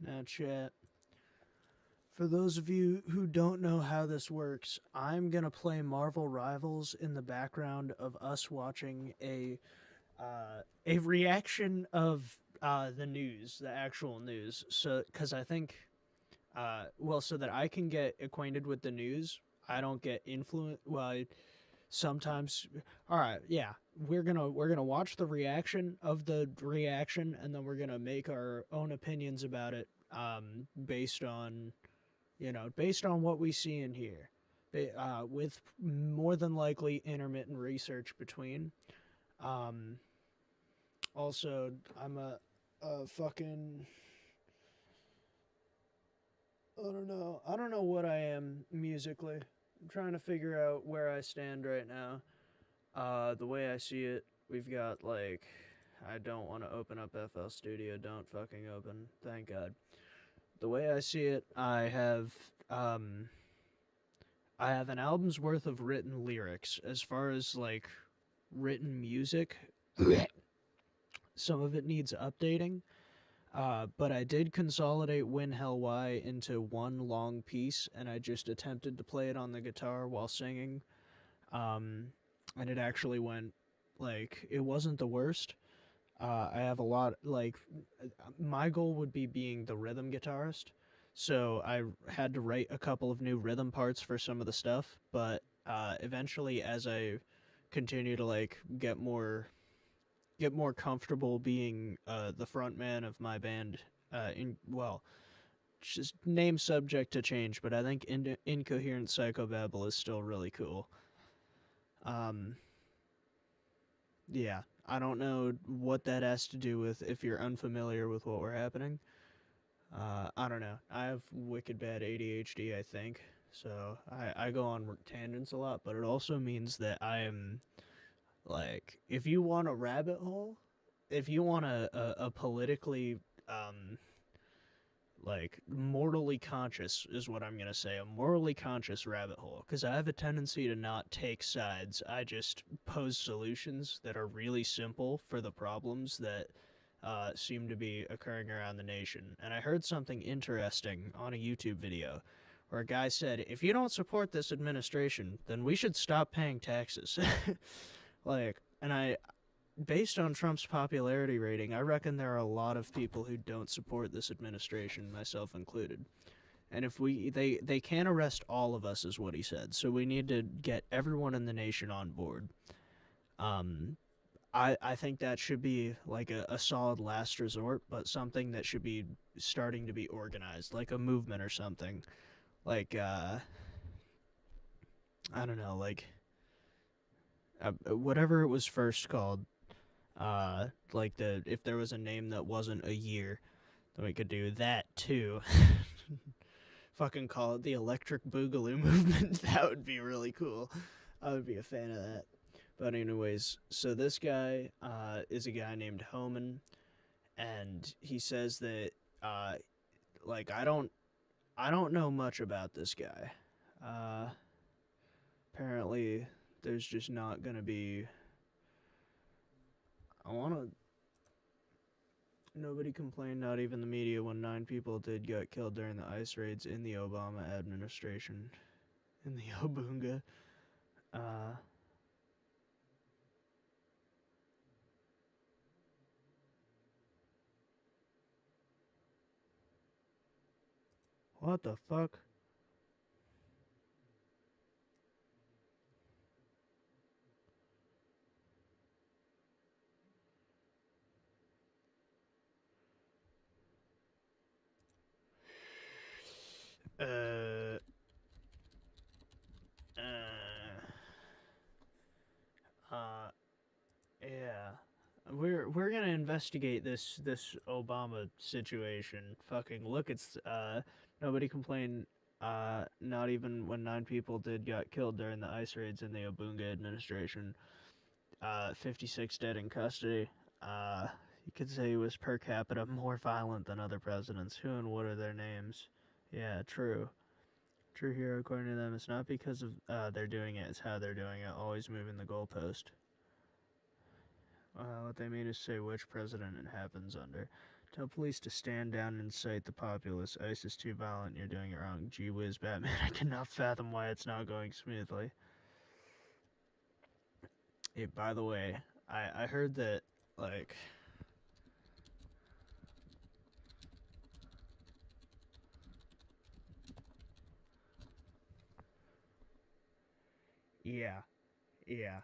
Now, chat. For those of you who don't know how this works, I'm gonna play Marvel Rivals in the background of us watching a reaction of the news, the actual news. So, because I think, so that I can get acquainted with the news, I don't get influenced. Well, sometimes. All right, yeah, we're gonna watch the reaction of the reaction, and then we're gonna make our own opinions about it, based on based on what we see and hear, with more than likely intermittent research between. Um, Also, I'm a fucking. I don't know what I am musically. I'm trying to figure out where I stand right now. The way I see it, we've got like. I don't want to open up FL Studio. Don't fucking open. Thank God. The way I see it, um, I have an album's worth of written lyrics. As far as like written music, some of it needs updating. But I did consolidate Win Hell Y into one long piece, and I just attempted to play it on the guitar while singing. Um, and it actually went, like, it wasn't the worst. I have a lot, like, my goal would be being the rhythm guitarist. So I had to write a couple of new rhythm parts for some of the stuff, but eventually, as I continue to, like, get more comfortable being the front man of my band. Just name subject to change, but I think Incoherent Psychobabble is still really cool. Um, yeah, I don't know what that has to do with if you're unfamiliar with what we're happening. I don't know. I have wicked bad ADHD, I think, so I go on tangents a lot, but it also means that I am like, if you want a rabbit hole, if you want a politically, um, like, morally conscious, is what I'm going to say, a morally conscious rabbit hole, because I have a tendency to not take sides. I just pose solutions that are really simple for the problems that seem to be occurring around the nation. And I heard something interesting on a YouTube video where a guy said, if you don't support this administration, then we should stop paying taxes. Like, and based on Trump's popularity rating, I reckon there are a lot of people who don't support this administration, myself included. And if they can't arrest all of us, is what he said. So we need to get everyone in the nation on board. Um, I think that should be like a solid last resort, but something that should be starting to be organized, like a movement or something. Like, I don't know, like, whatever it was first called. Like, if there was a name that wasn't a year, then we could do that too. Fucking call it the Electric Boogaloo Movement. That would be really cool. I would be a fan of that. But anyways, so this guy is a guy named Homan, and he says that like, I don't know much about this guy. Uh, Apparently there's just not gonna be. I wanna. Nobody complained, not even the media, when 9 people did get killed during the ICE raids in the Obama administration. In the Obunga. Uh, what the fuck? Uh, uh, uh, yeah. We're gonna investigate this Obama situation. Fucking look, it's nobody complained. Not even when 9 people did got killed during the ICE raids in the Obunga administration. 56 dead in custody. You could say he was per capita more violent than other presidents. Who and what are their names? Yeah, true. True hero, according to them, it's not because of they're doing it, it's how they're doing it, always moving the goalpost. What they mean is say which president it happens under. Tell police to stand down and incite the populace. ICE is too violent. You're doing it wrong. Gee whiz, Batman. I cannot fathom why it's not going smoothly. Hey, by the way, I heard that, like... Yeah. Yeah.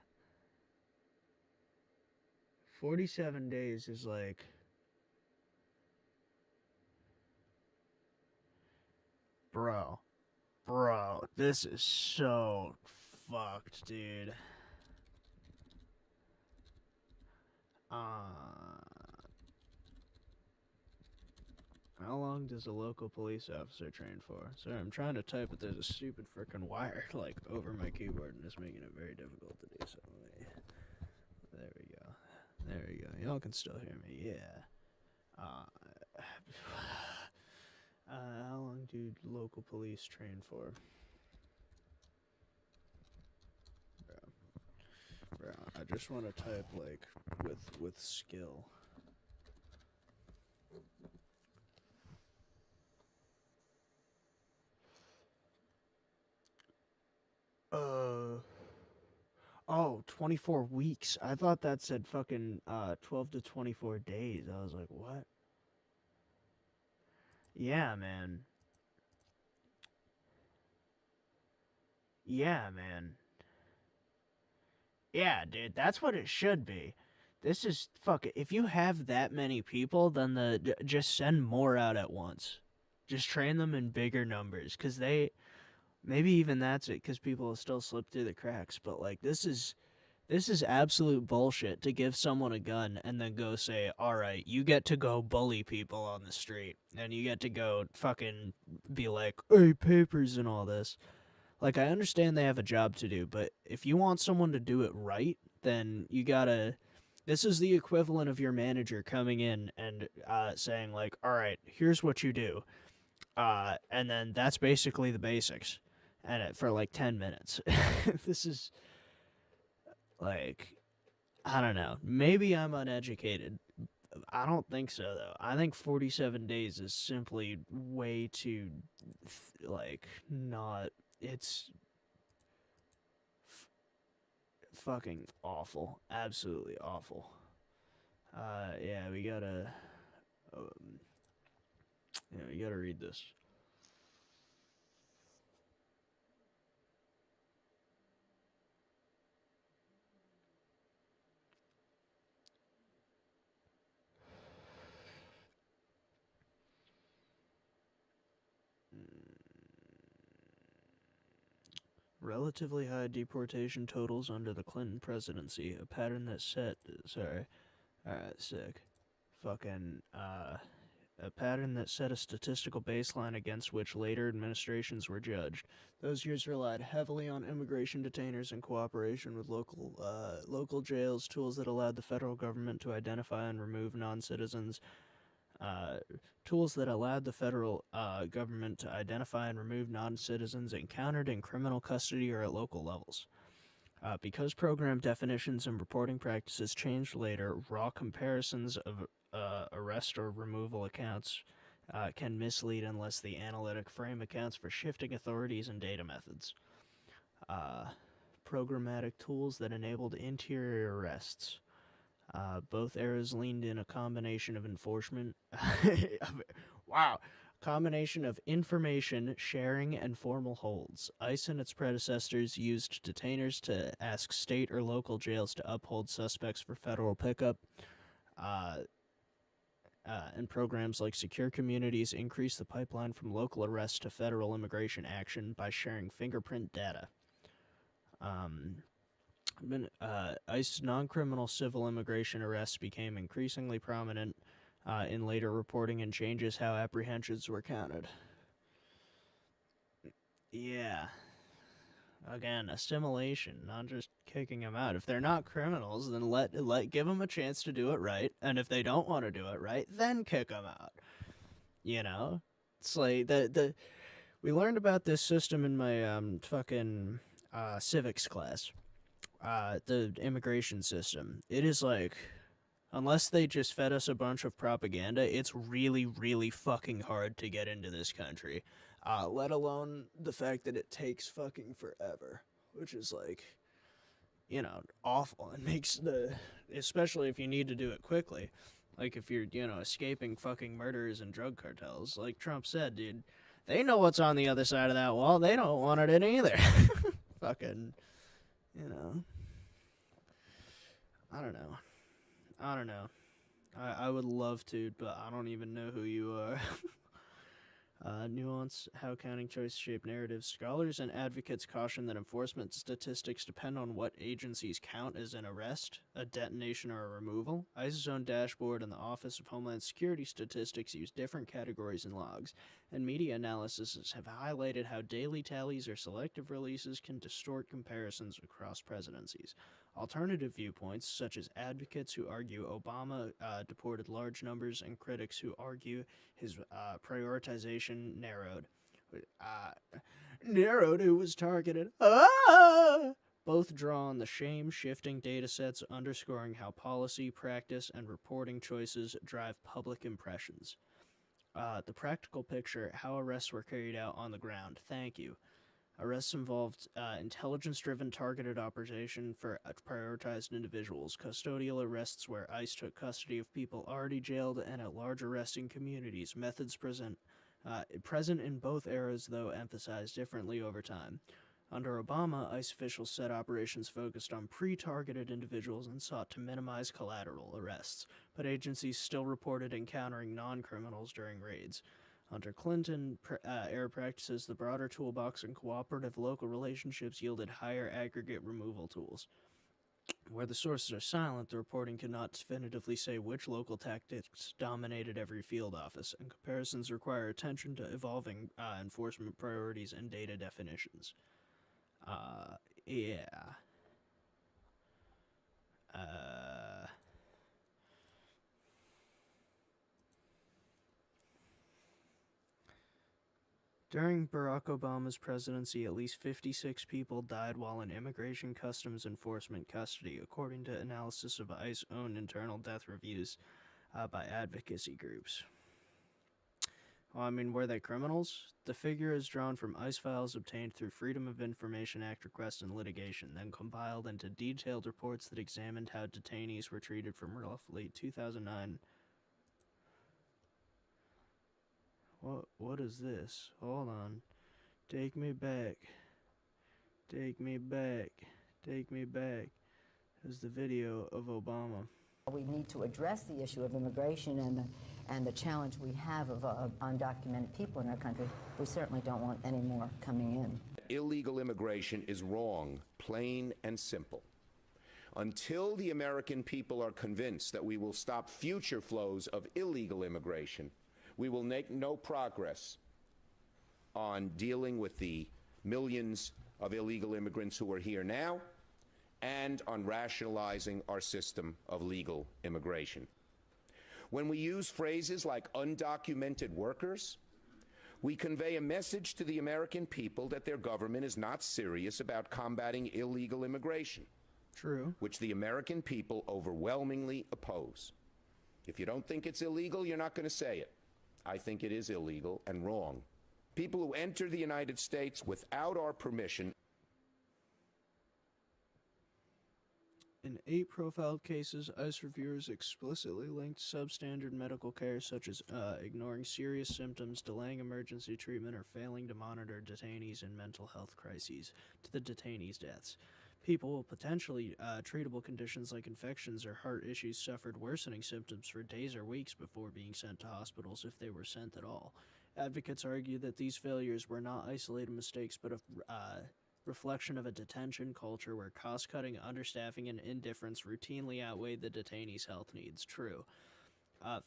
47 days is like... Bro. Bro, this is so fucked, dude. How long does a local police officer train for? Sorry, I'm trying to type, but there's a stupid frickin' wire, like, over my keyboard, and it's making it very difficult to do so. There we go. There we go. Y'all can still hear me, yeah. How long do local police train for? Bro, I just want to type, like, with skill. Oh, 24 weeks. I thought that said fucking 12 to 24 days. I was like, what? Yeah, man. Yeah, man. Yeah, dude, that's what it should be. This is if you have that many people, then just send more out at once. Just train them in bigger numbers, cuz maybe even that's it, cuz people will still slip through the cracks, but like this is absolute bullshit to give someone a gun and then go say, all right, you get to go bully people on the street and you get to go fucking be like, hey, papers and all this. Like, I understand they have a job to do, but if you want someone to do it right, then you gotta. This is the equivalent of your manager coming in and saying, like, all right, here's what you do. And then that's basically the basics. And for like 10 minutes. This is. Like, I don't know. Maybe I'm uneducated. I don't think so, though. I think 47 days is simply way too, like, not. It's fucking awful. Absolutely awful. Yeah, we gotta. Yeah, we gotta read this. Relatively high deportation totals under the Clinton presidency, a pattern that set. Sorry. Alright, sick. Fucking, a pattern that set a statistical baseline against which later administrations were judged. Those years relied heavily on immigration detainers in cooperation with local jails, tools that allowed the federal government to identify and remove non-citizens encountered in criminal custody or at local levels. Because program definitions and reporting practices changed later, raw comparisons of arrest or removal accounts can mislead unless the analytic frame accounts for shifting authorities and data methods. Programmatic tools that enabled interior arrests. Both eras leaned in a combination of enforcement. Wow. Combination of information sharing and formal holds. ICE and its predecessors used detainers to ask state or local jails to uphold suspects for federal pickup. And programs like Secure Communities increase the pipeline from local arrests to federal immigration action by sharing fingerprint data. ICE's non-criminal civil immigration arrests became increasingly prominent in later reporting and changes how apprehensions were counted. Yeah. Again, assimilation, not just kicking them out. If they're not criminals, then give them a chance to do it right, and if they don't want to do it right, then kick them out. You know, it's like we learned about this system in my fucking civics class. The immigration system. It is like Unless they just fed us a bunch of propaganda, it's really, really fucking hard to get into this country. Let alone the fact that it takes fucking forever, which is like, awful. It makes especially if you need to do it quickly. Like if you're, escaping fucking murderers and drug cartels. Like Trump said, dude, they know what's on the other side of that wall. They don't want it in either. Fucking, you know. I don't know. I don't know. I would love to, but I don't even know who you are. Nuance how counting choice shape narratives. Scholars and advocates caution that enforcement statistics depend on what agencies count as an arrest, a detonation, or a removal. ICE's own dashboard and the Office of Homeland Security statistics use different categories and logs, and media analyses have highlighted how daily tallies or selective releases can distort comparisons across presidencies. Alternative viewpoints, such as advocates who argue Obama deported large numbers and critics who argue his prioritization narrowed. Narrowed who was targeted. Both draw on the shame-shifting datasets, underscoring how policy, practice, and reporting choices drive public impressions. The practical picture, how arrests were carried out on the ground. Thank you. Arrests involved intelligence-driven targeted operation for prioritized individuals, custodial arrests where ICE took custody of people already jailed, and at large arresting communities. Methods present in both eras, though emphasized differently over time. Under Obama, ICE officials said operations focused on pre-targeted individuals and sought to minimize collateral arrests, but agencies still reported encountering non-criminals during raids. Under Clinton era practices, the broader toolbox and cooperative local relationships yielded higher aggregate removal tools. Where the sources are silent, the reporting cannot definitively say which local tactics dominated every field office, and comparisons require attention to evolving enforcement priorities and data definitions. Yeah. During Barack Obama's presidency, at least 56 people died while in Immigration Customs Enforcement custody, according to analysis of ICE's own internal death reviews by advocacy groups. Well, I mean, were they criminals? The figure is drawn from ICE files obtained through Freedom of Information Act requests and litigation, then compiled into detailed reports that examined how detainees were treated from roughly 2009. What is this? Hold on. Take me back. Take me back. Take me back. This is the video of Obama. We need to address the issue of immigration and the challenge we have of undocumented people in our country. We certainly don't want any more coming in. Illegal immigration is wrong, plain and simple. Until the American people are convinced that we will stop future flows of illegal immigration, we will make no progress on dealing with the millions of illegal immigrants who are here now and on rationalizing our system of legal immigration. When we use phrases like undocumented workers, we convey a message to the American people that their government is not serious about combating illegal immigration. True. Which the American people overwhelmingly oppose. If you don't think it's illegal, you're not going to say it. I think it is illegal and wrong. People who enter the United States without our permission. In 8 profiled cases, ICE reviewers explicitly linked substandard medical care such as ignoring serious symptoms, delaying emergency treatment, or failing to monitor detainees in mental health crises to the detainees' deaths. People with potentially treatable conditions like infections or heart issues suffered worsening symptoms for days or weeks before being sent to hospitals if they were sent at all. Advocates argue that these failures were not isolated mistakes but a reflection of a detention culture where cost-cutting, understaffing, and indifference routinely outweighed the detainees' health needs. True.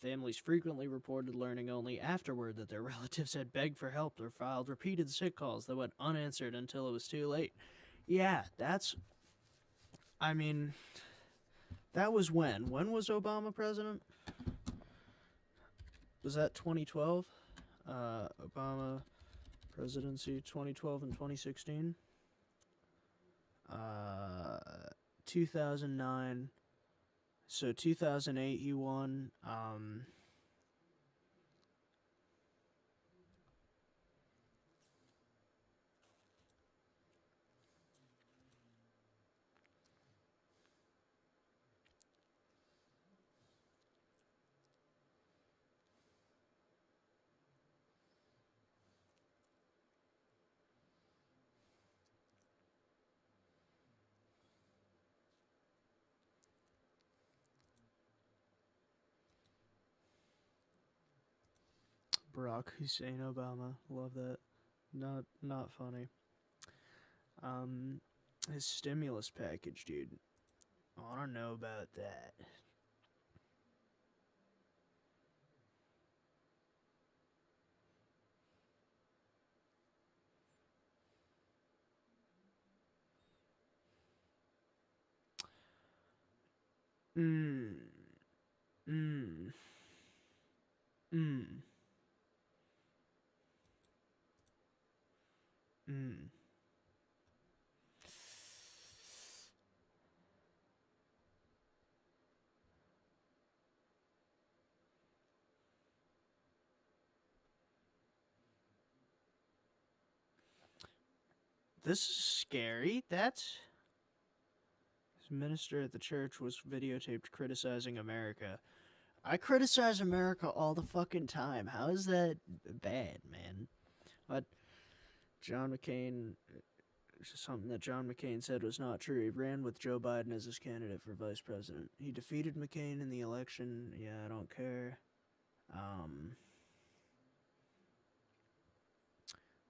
Families frequently reported learning only afterward that their relatives had begged for help or filed repeated sick calls that went unanswered until it was too late. Yeah, I mean, that was when? When was Obama president? Was that 2012? Obama presidency 2012 and 2016? 2009 So 2008 he won. Barack Hussein Obama. Love that. Not funny. His stimulus package, dude. I don't know about that. Mm. Mm. Mm. Mm. This is scary. That's his minister at the church was videotaped criticizing America. I criticize America all the fucking time. How is that bad, man? What John McCain something that John McCain said was not true. He ran with Joe Biden as his candidate for vice president. He defeated McCain in the election. Yeah, I don't care.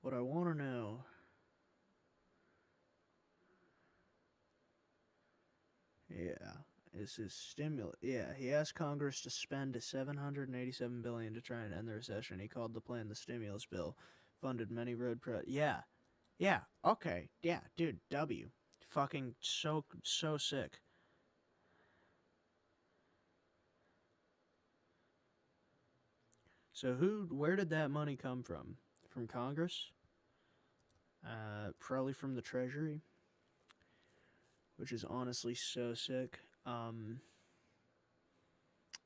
What I want to know. Yeah, is his stimulus. Yeah, he asked Congress to spend $787 billion to try and end the recession. He called the plan the stimulus bill. Funded many road Yeah, yeah, okay, yeah, dude. W. Fucking so sick. So where did that money come from? From Congress? Probably from the Treasury, which is honestly so sick.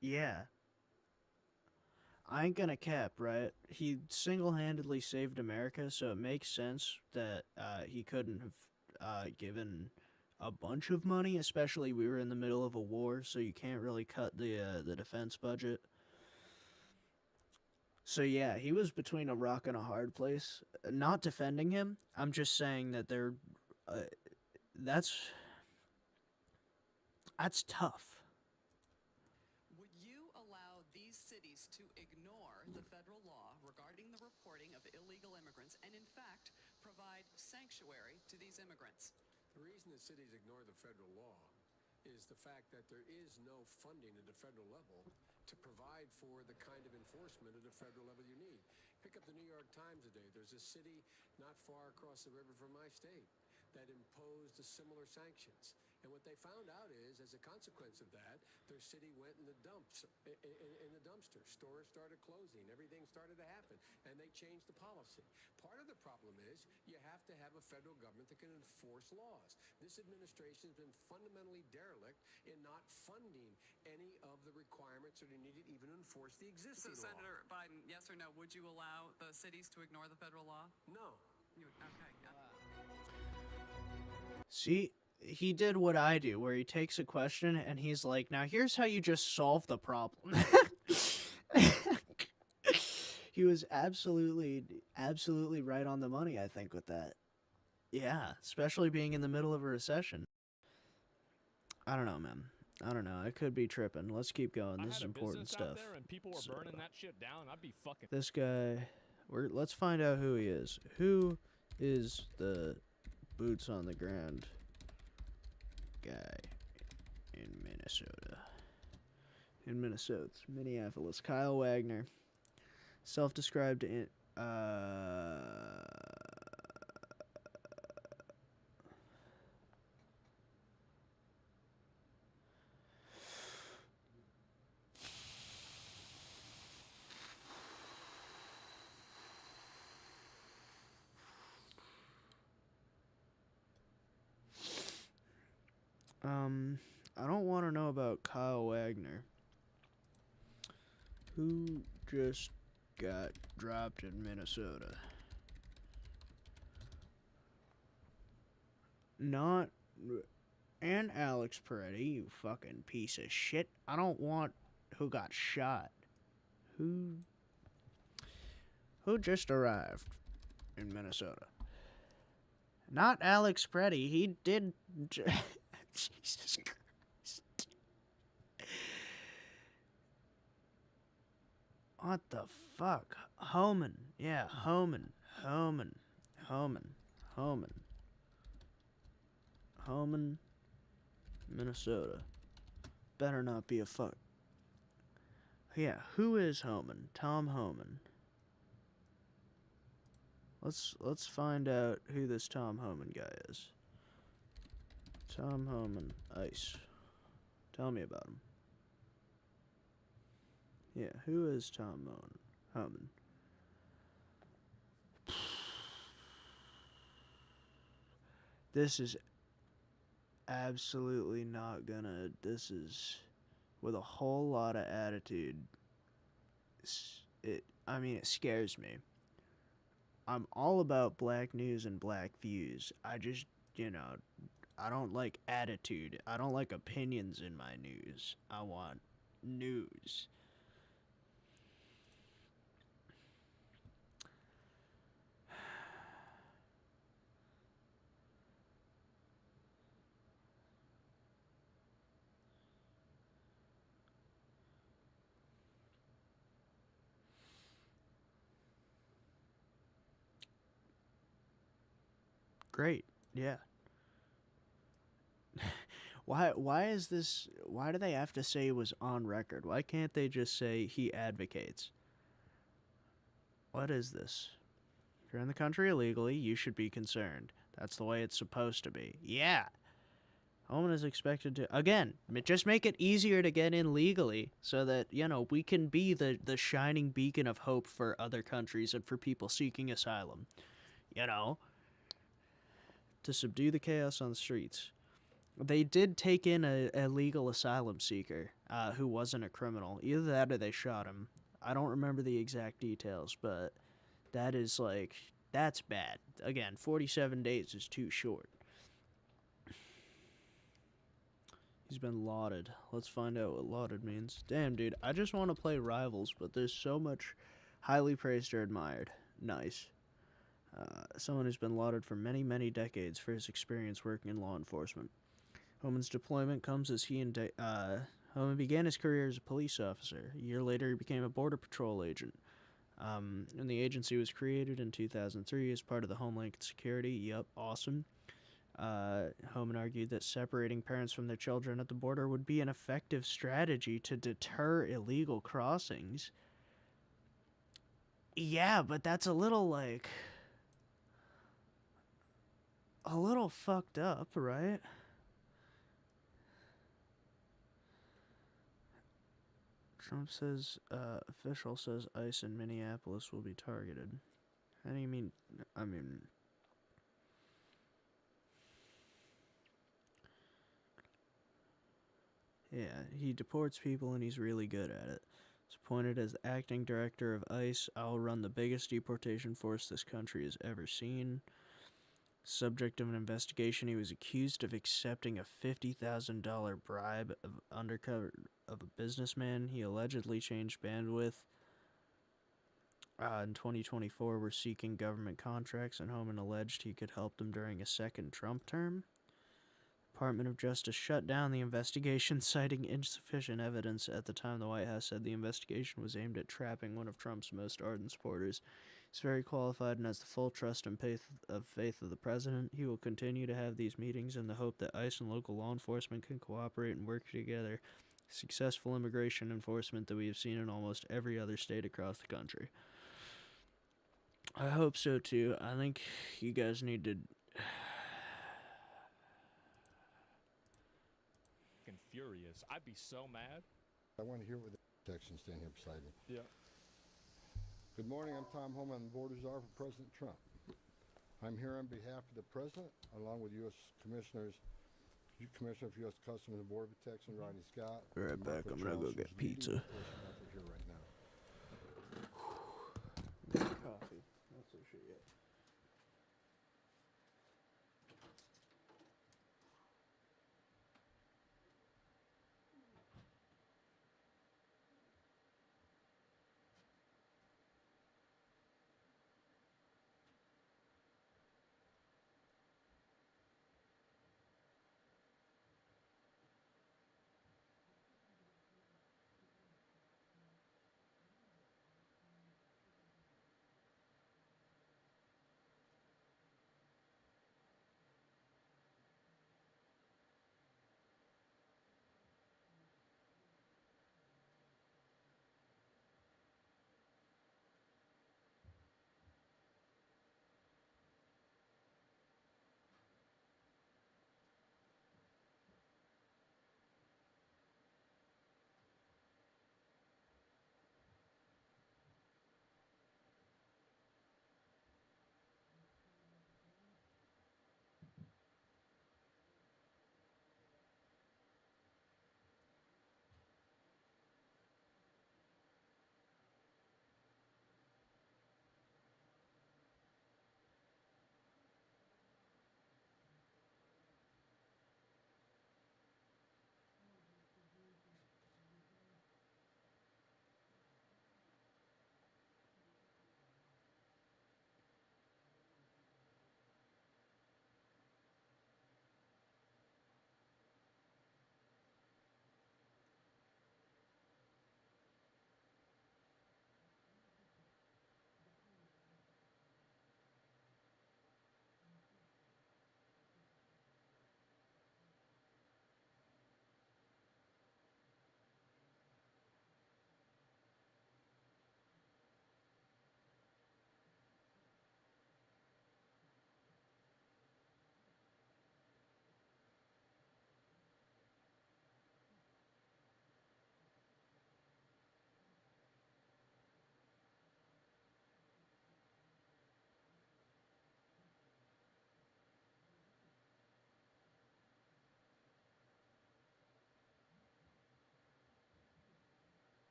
Yeah, I ain't gonna cap, right? He single-handedly saved America, so it makes sense that he couldn't have given a bunch of money, especially we were in the middle of a war, so you can't really cut the defense budget. So yeah, he was between a rock and a hard place. Not defending him, I'm just saying that that's tough. Would you allow these cities to ignore the federal law regarding the reporting of illegal immigrants and, in fact, provide sanctuary to these immigrants? The reason that cities ignore the federal law is the fact that there is no funding at the federal level to provide for the kind of enforcement at the federal level you need. Pick up the New York Times today. There's a city not far across the river from my state that imposed similar sanctions. And what they found out is, as a consequence of that, their city went in the dumps, in the dumpster. Stores started closing. Everything started to happen. And they changed the policy. Part of the problem is you have to have a federal government that can enforce laws. This administration has been fundamentally derelict in not funding any of the requirements that are needed even to enforce the existing law. Senator Biden, yes or no, would you allow the cities to ignore the federal law? No. Okay. See, he did what I do, where he takes a question and he's like, now here's how you just solve the problem. He was absolutely right on the money, I think, with that. Yeah, especially being in the middle of a recession. I don't know, man. I don't know. I could be tripping. Let's keep going. This is important stuff. Out there and people were burning that shit down, I'd be fucking. This guy, let's find out who he is. Who is the boots on the ground guy in Minnesota? In Minnesota, Minneapolis. Kyle Wagner, self-described in. I don't want to know about Kyle Wagner, who just got dropped in Minnesota. Not. And Alex Peretti, you fucking piece of shit. I don't want who got shot. Who just arrived in Minnesota. Not Alex Peretti. He did. Jesus Christ. What the fuck? Homan. Yeah, Homan. Homan, Minnesota. Better not be a fuck. Yeah, who is Homan? Tom Homan. Let's find out who this Tom Homan guy is. Tom Homan, ICE. Tell me about him. Yeah, who is Tom Homan? This is absolutely not gonna. This is with a whole lot of attitude. It scares me. I'm all about black news and black views. I just, I don't like attitude. I don't like opinions in my news. I want news. Great. Yeah. Why is this? Why do they have to say it was on record? Why can't they just say he advocates? What is this? If you're in the country illegally, you should be concerned. That's the way it's supposed to be. Yeah. Homan is expected to, again, just make it easier to get in legally so that, we can be the shining beacon of hope for other countries and for people seeking asylum. To subdue the chaos on the streets. They did take in a legal asylum seeker who wasn't a criminal. Either that or they shot him. I don't remember the exact details, but that is that's bad. Again, 47 days is too short. He's been lauded. Let's find out what lauded means. Damn, dude, I just want to play Rivals, but there's so much highly praised or admired. Nice. Someone who's been lauded for many, many decades for his experience working in law enforcement. Homan's deployment comes as Homan began his career as a police officer. A year later, he became a Border Patrol agent. And the agency was created in 2003 as part of the Homeland Security. Yup, awesome. Homan argued that separating parents from their children at the border would be an effective strategy to deter illegal crossings. Yeah, but that's a little fucked up, right? Trump says, official says ICE in Minneapolis will be targeted. How do you mean? Yeah, he deports people and he's really good at it. He's appointed as the acting director of ICE. I'll run the biggest deportation force this country has ever seen. Subject of an investigation, he was accused of accepting a $50,000 bribe of a businessman. He allegedly changed bandwidth. In 2024, we're seeking government contracts, and Homan alleged he could help them during a second Trump term. Department of Justice shut down the investigation, citing insufficient evidence. At the time, the White House said the investigation was aimed at trapping one of Trump's most ardent supporters. He's very qualified and has the full trust and faith of the president. He will continue to have these meetings in the hope that ICE and local law enforcement can cooperate and work together. Successful immigration enforcement that we have seen in almost every other state across the country. I hope so too. I think you guys need to... Furious. I'd be so mad. I want to hear what the section stand here beside me. Yeah. Good morning. I'm Tom Homan, Border Czar for President Trump. I'm here on behalf of the President, along with U.S. Commissioners Commissioner for U.S. Customs and Border Protection, Rodney Scott. Be right back. I'm gonna go get pizza. Here right now. Coffee. That's what she got.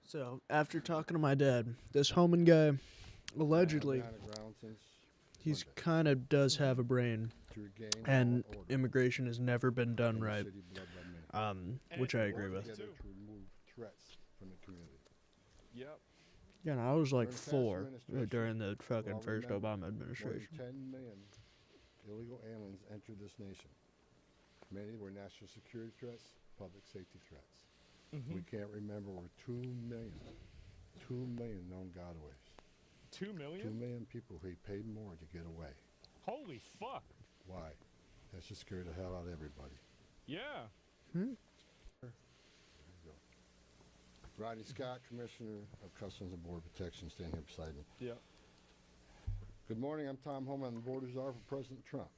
So, after talking to my dad, this Homan guy, allegedly, I've been on the ground since he's Monday kind of does have a brain, to regain law and order immigration has never been done in the right, city blood by me. which I agree with. Together to remove threats from the community. Yep. Yeah, and I was like During the past 4 administration, during the fucking well, first remember, Obama More administration. than 10 million illegal aliens entered this nation. Many were national security threats, public safety threats. We can't remember over 2 million known gotaways. 2 2 million? million people who paid more to get away. Holy fuck. Why? That should scare the hell out of everybody. Yeah. There you go. Rodney Scott, Commissioner of Customs and Border Protection, standing here beside me. Yep. Good morning. I'm Tom Homan, the Border Czar for President Trump.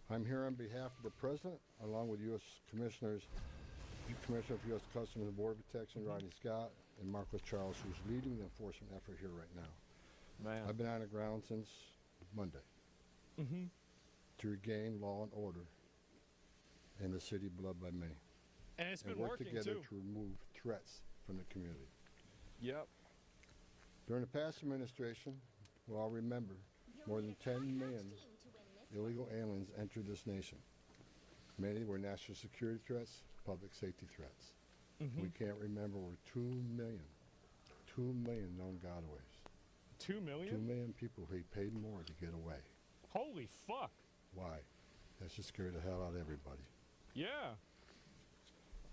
I'm here on behalf of the President, along with U.S. Commissioner of U.S. Customs and Border Protection, Rodney Scott, and Marcus Charles, who's leading the enforcement effort here right now. Man. I've been on the ground since Monday to regain law and order in the city blood by me. And it's been And work working together too. to remove threats from the community. Yep. During the past administration, we all remember, more than 10 million illegal aliens entered this nation. Many were national security threats, public safety threats. We can't remember over 2 million known gotaways. 2 2 million? million people who paid more to get away. Holy fuck. Why? That should scare the hell out of everybody. Yeah.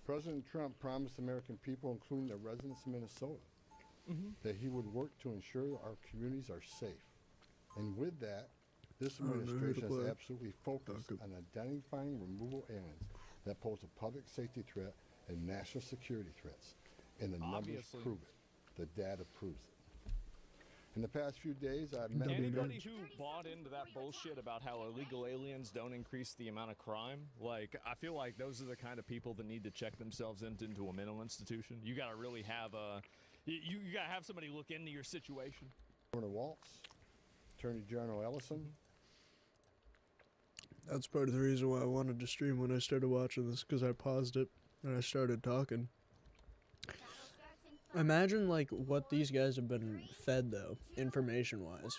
President Trump promised American people, including the residents of Minnesota, that he would work to ensure our communities are safe. And with that, this administration has absolutely focused on identifying removal aliens that pose a public safety threat and national security threats. And the numbers Obviously. prove it. The data proves it. In the past few days, I've met with Anybody who bought into that bullshit about how illegal aliens don't increase the amount of crime, like, I feel like those are the kind of people that need to check themselves into a mental institution. You gotta really have you gotta have somebody look into your situation. Governor Waltz, Attorney General Ellison. That's part of the reason why I wanted to stream when I started watching this, because I paused it and I started talking. Imagine, like, what these guys have been fed, though, information-wise.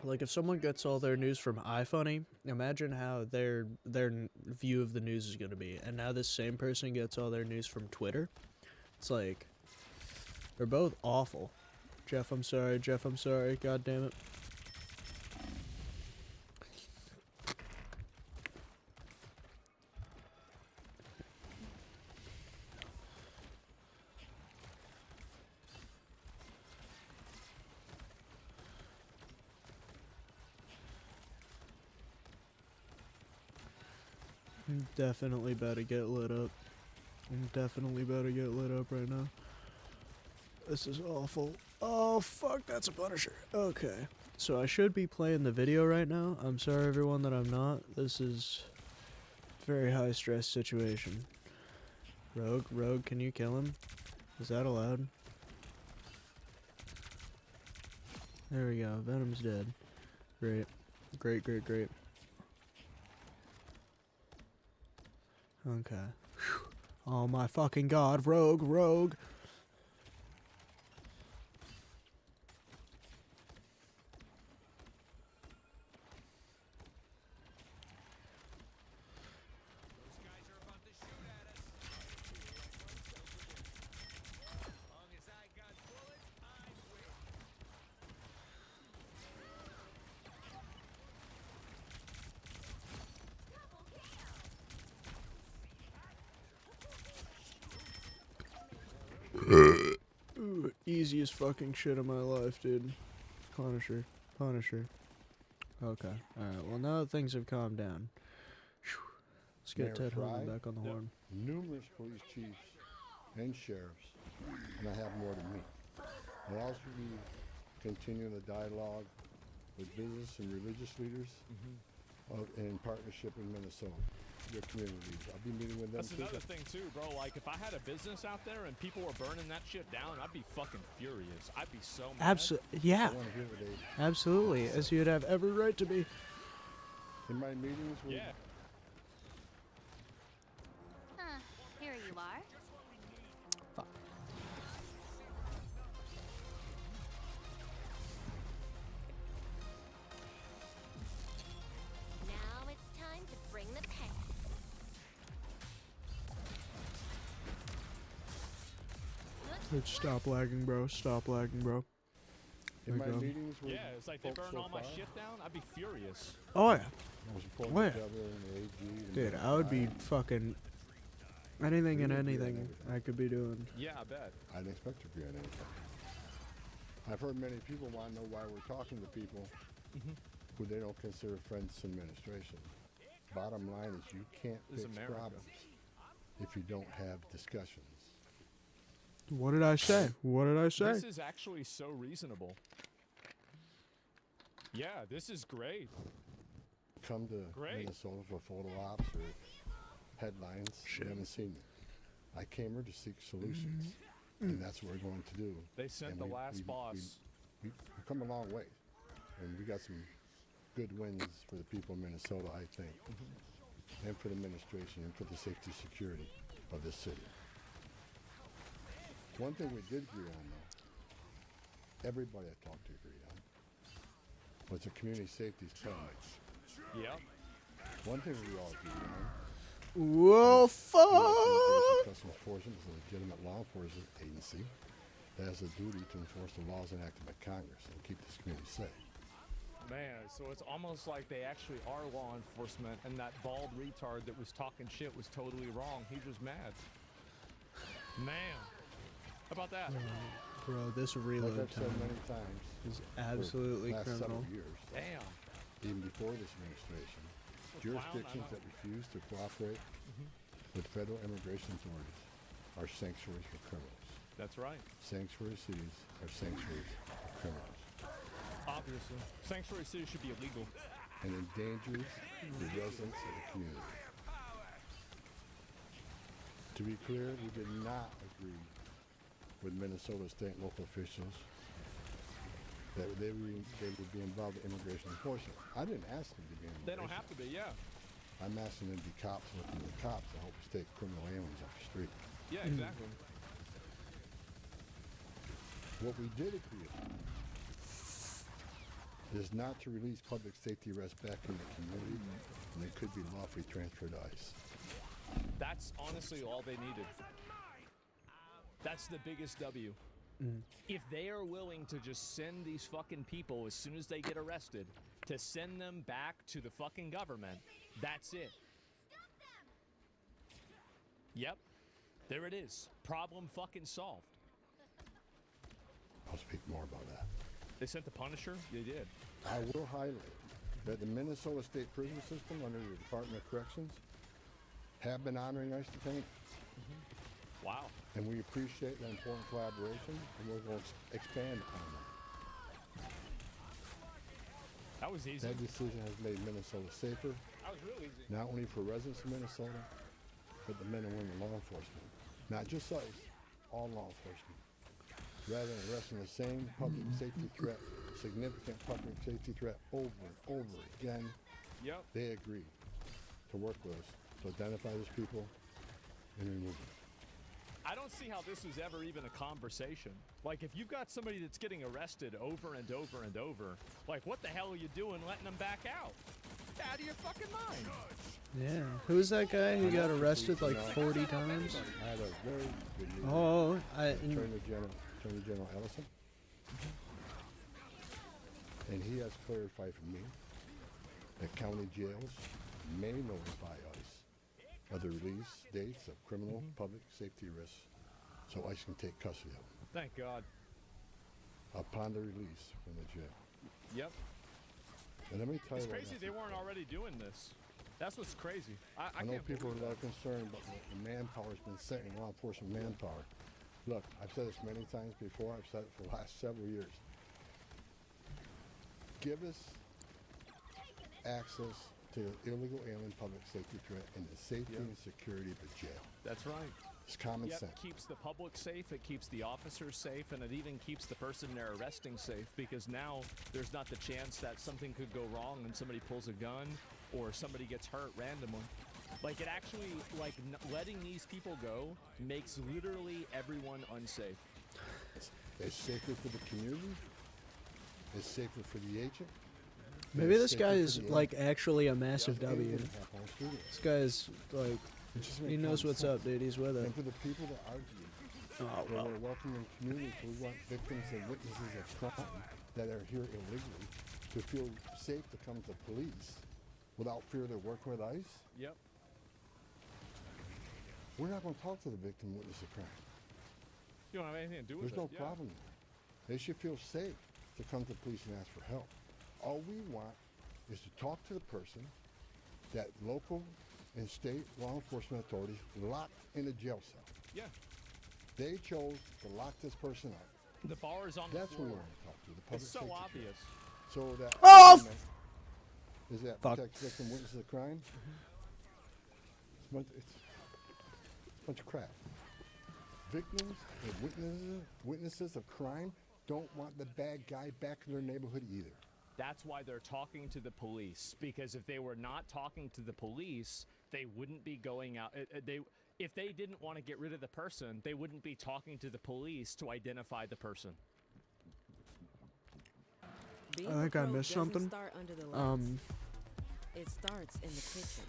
Like, if someone gets all their news from iFunny, imagine how their view of the news is going to be. And now this same person gets all their news from Twitter. It's like, they're both awful. Jeff, I'm sorry. Jeff, I'm sorry. God damn it. I'm definitely about to get lit up. I'm definitely about to get lit up right now. This is awful. Oh, fuck, that's a Punisher. Okay. So I should be playing the video right now. I'm sorry, everyone, that I'm not. This is a very high-stress situation. Rogue, can you kill him? Is that allowed? There we go. Venom's dead. Great. Great. Okay. Whew. Oh my fucking god, Rogue! Ooh, easiest fucking shit of my life, dude. Punisher. Okay, alright, well now that things have calmed down. Let's get Mayor Ted Holman Fry. back on the horn. Numerous police chiefs and sheriffs, and I have more to meet. I'll also be continuing the dialogue with business and religious leaders in partnership in Minnesota, your communities. I'll be meeting with them That's too. another thing too, bro. Like, if I had a business out there and people were burning that shit down, I'd be fucking furious. I'd be so mad. Yeah, I want to hear what they, absolutely, as you'd have every right to be. in my meetings with Yeah. Stop lagging, bro. Stop lagging, bro. In my Okay. meetings with Yeah, it's like they folks burn so all my far, shit down. I'd be furious. Oh yeah, I was supporting Where? each other and the AG. dude. and I would be I fucking anything We and agree on anything everything. I could be doing. Yeah, I bet. I didn't expect to agree on anything. I've heard many people want to know why we're talking to people who they don't consider friends to administration. Bottom line is you can't This is fix America. problems if you don't have discussions. What did I say? What did I say? This is actually so reasonable. Yeah, this is great. Come to Great. Minnesota for photo ops or headlines. You haven't seen me. I came here to seek solutions, and that's what we're going to do. They sent And the last boss. We've come a long way, and we got some good wins for the people of Minnesota, I think, and for the administration and for the safety security of this city. One thing we did agree on, though, everybody I talked to agreed on, was the community safety challenge. Yep. One thing we all agreed on, Whoa, fuck! Customs Enforcement is a legitimate law enforcement agency that has a duty to enforce the laws enacted by Congress and keep this community safe. Man, so it's almost like they actually are law enforcement, and that bald retard that was talking shit was totally wrong. He was mad. Man. How about that? Bro, this Like reload I've said time many times, is for absolutely the last criminal. several years, Damn. even before this administration, Clown, jurisdictions I know. that refuse to cooperate with federal immigration authorities are sanctuaries for criminals. That's right. Sanctuary cities are sanctuaries for criminals, Obviously. Sanctuary city should be illegal. and endangers the residents of the community. To be clear, we did not agree with Minnesota state and local officials that they would be involved in immigration enforcement. I didn't ask them to be in They don't immigration. have to be, yeah. I'm asking them to be cops, looking at cops to help us take criminal aliens off the street. Yeah, exactly. What we did agree on is not to release public safety arrests back in the community, and they could be lawfully transferred to ICE. That's honestly all they needed. That's the biggest W. If they are willing to just send these fucking people as soon as they get arrested, to send them back to the fucking government, that's it. Yep. There it is. Problem fucking solved. I'll speak more about that. They sent the Punisher? They did. I will highlight that the Minnesota State Prison System under the Department of Corrections have been honoring ICE detainees, Wow. and we appreciate that important collaboration, and we're going to expand upon that. That was easy. That decision has made Minnesota safer, That was real easy. not only for residents of Minnesota, but the men and women in law enforcement. Not just ICE, all law enforcement. Rather than arresting the same public safety threat, significant public safety threat over and over again, Yep. they agreed to work with us to identify those people and remove them. I don't see how this was ever even a conversation. Like, if you've got somebody that's getting arrested over and over and over, like, what the hell are you doing letting them back out? Get out of your fucking mind. Yeah. Who's that guy who got arrested like 40 times? I had a very good meeting Oh, with Attorney General Ellison, and he has clarified for me that county jails may notify ICE of the release dates of criminal public safety risks, so ICE can take custody of them Thank God. upon the release from the jail. Yep. And let me tell It's you what crazy that's they weren't about. already doing this. That's what's crazy. I I know can't people are believe a lot concerned about the manpower's been set in law enforcement manpower. Look, I've said this many times before. I've said it for the last several years. Give us access to illegal alien public safety threat and the safety Yep. and security of the jail. That's right. It's common Yep, sense. keeps the public safe, it keeps the officers safe, and it even keeps the person they're arresting safe, because now there's not the chance that something could go wrong and somebody pulls a gun or somebody gets hurt randomly. Like, it actually, like, letting these people go makes literally everyone unsafe. It's safer for the community. It's safer for the agent. maybe it's this safer guy for is the like alien. actually a massive Doesn't W. anything happen on students. This guy's like, It just he makes knows common what's sense. up, dude. He's with it. And for the people that argue Oh, We're well. a welcoming community, so we want victims and witnesses of crime that are here illegally to feel safe to come to police without fear they're working with ICE. Yep. We're not going to talk to the victim and witness of crime. You don't have anything to do with There's no it. problem there. They should feel safe to come to police and ask for help. All we want is to talk to the person that local and state law enforcement authorities locked in a jail cell. Yeah. They chose to lock this person up. The bar is on That's the who we floor. want to talk to, the public It's so safety obvious. director. So that Oh! argument is that Fuck. protects victim witnesses of crime. It's a bunch of crap. Victims and witnesses of crime don't want the bad guy back in their neighborhood either. That's why they're talking to the police, because if they were not talking to the police, they wouldn't be going out. If they didn't want to get rid of the person, they wouldn't be talking to the police to identify the person. Being I think a I pro missed doesn't something. start under the lights. It starts in the kitchen.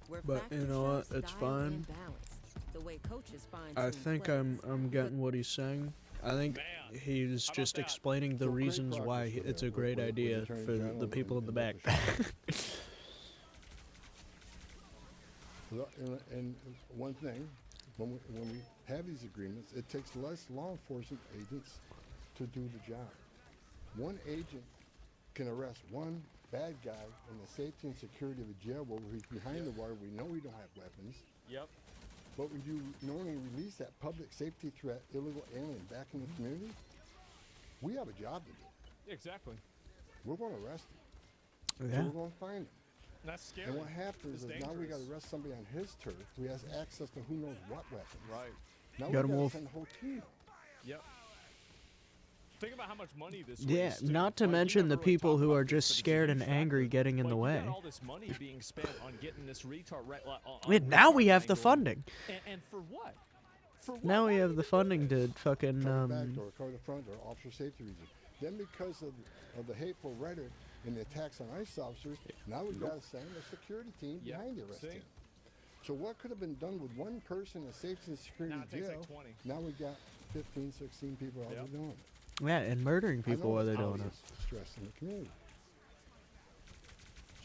Where But factor you know what? trust, It's style, and fine. balance. The way coaches find I team think plays. I'm getting what he's saying. I think Man, he's how about just that? explaining the So great reasons why progress with it's that, a great with idea Attorney for General the people in and the back. And one thing, when we have these agreements, it takes less law enforcement agents to do the job. One agent can arrest one bad guy in the safety and security of a jail where he's behind the wire. We know we don't have weapons. Yep. But when you normally release that public safety threat, illegal alien back in the community, we have a job to do. Exactly. We're going to arrest him. So Yeah. we're going to find him. That's scary. And what happens It's is now we got to dangerous. arrest somebody on his turf who has access to who knows what weapons. Right. Now Got we him, got Wolf. to send the whole team. Yep. Think about how much money this Yeah, wastes, too. not to Like, we mention never the really people talk who about are this, just but it's a scared and huge angry factor. getting in the Like, way. You got all this money being spent on getting this retard right. And now we have the funding. And for what? For what? Now we Why have do the you funding to fucking Cover the back door, cover the front door, officer safety reasons. Then because of the hateful rhetoric and the attacks on ICE officers, now we've got to send a security team Yep. behind the arrest See? team. So what could have been done with one person in safety and security Now it takes jail, like 20. now we got 15, 16 people out Yep. there doing it. yeah, and murdering I people know while it's they're doing it. causes stress in the community.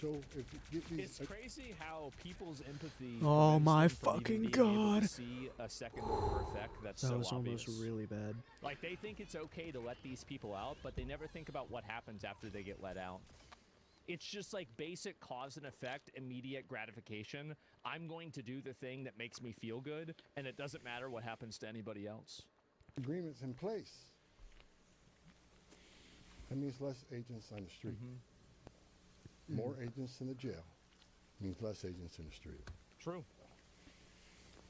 So if you get these, It's crazy how people's empathy. Oh prevents my them from even fucking being able to God. see a second order effect that's That so was obvious. almost really bad. Like they think it's okay to let these people out, but they never think about what happens after they get let out. It's just like basic cause and effect, immediate gratification. I'm going to do the thing that makes me feel good, and it doesn't matter what happens to anybody else. agreements in place, that means less agents on the street. More agents in the jail means less agents in the street. True.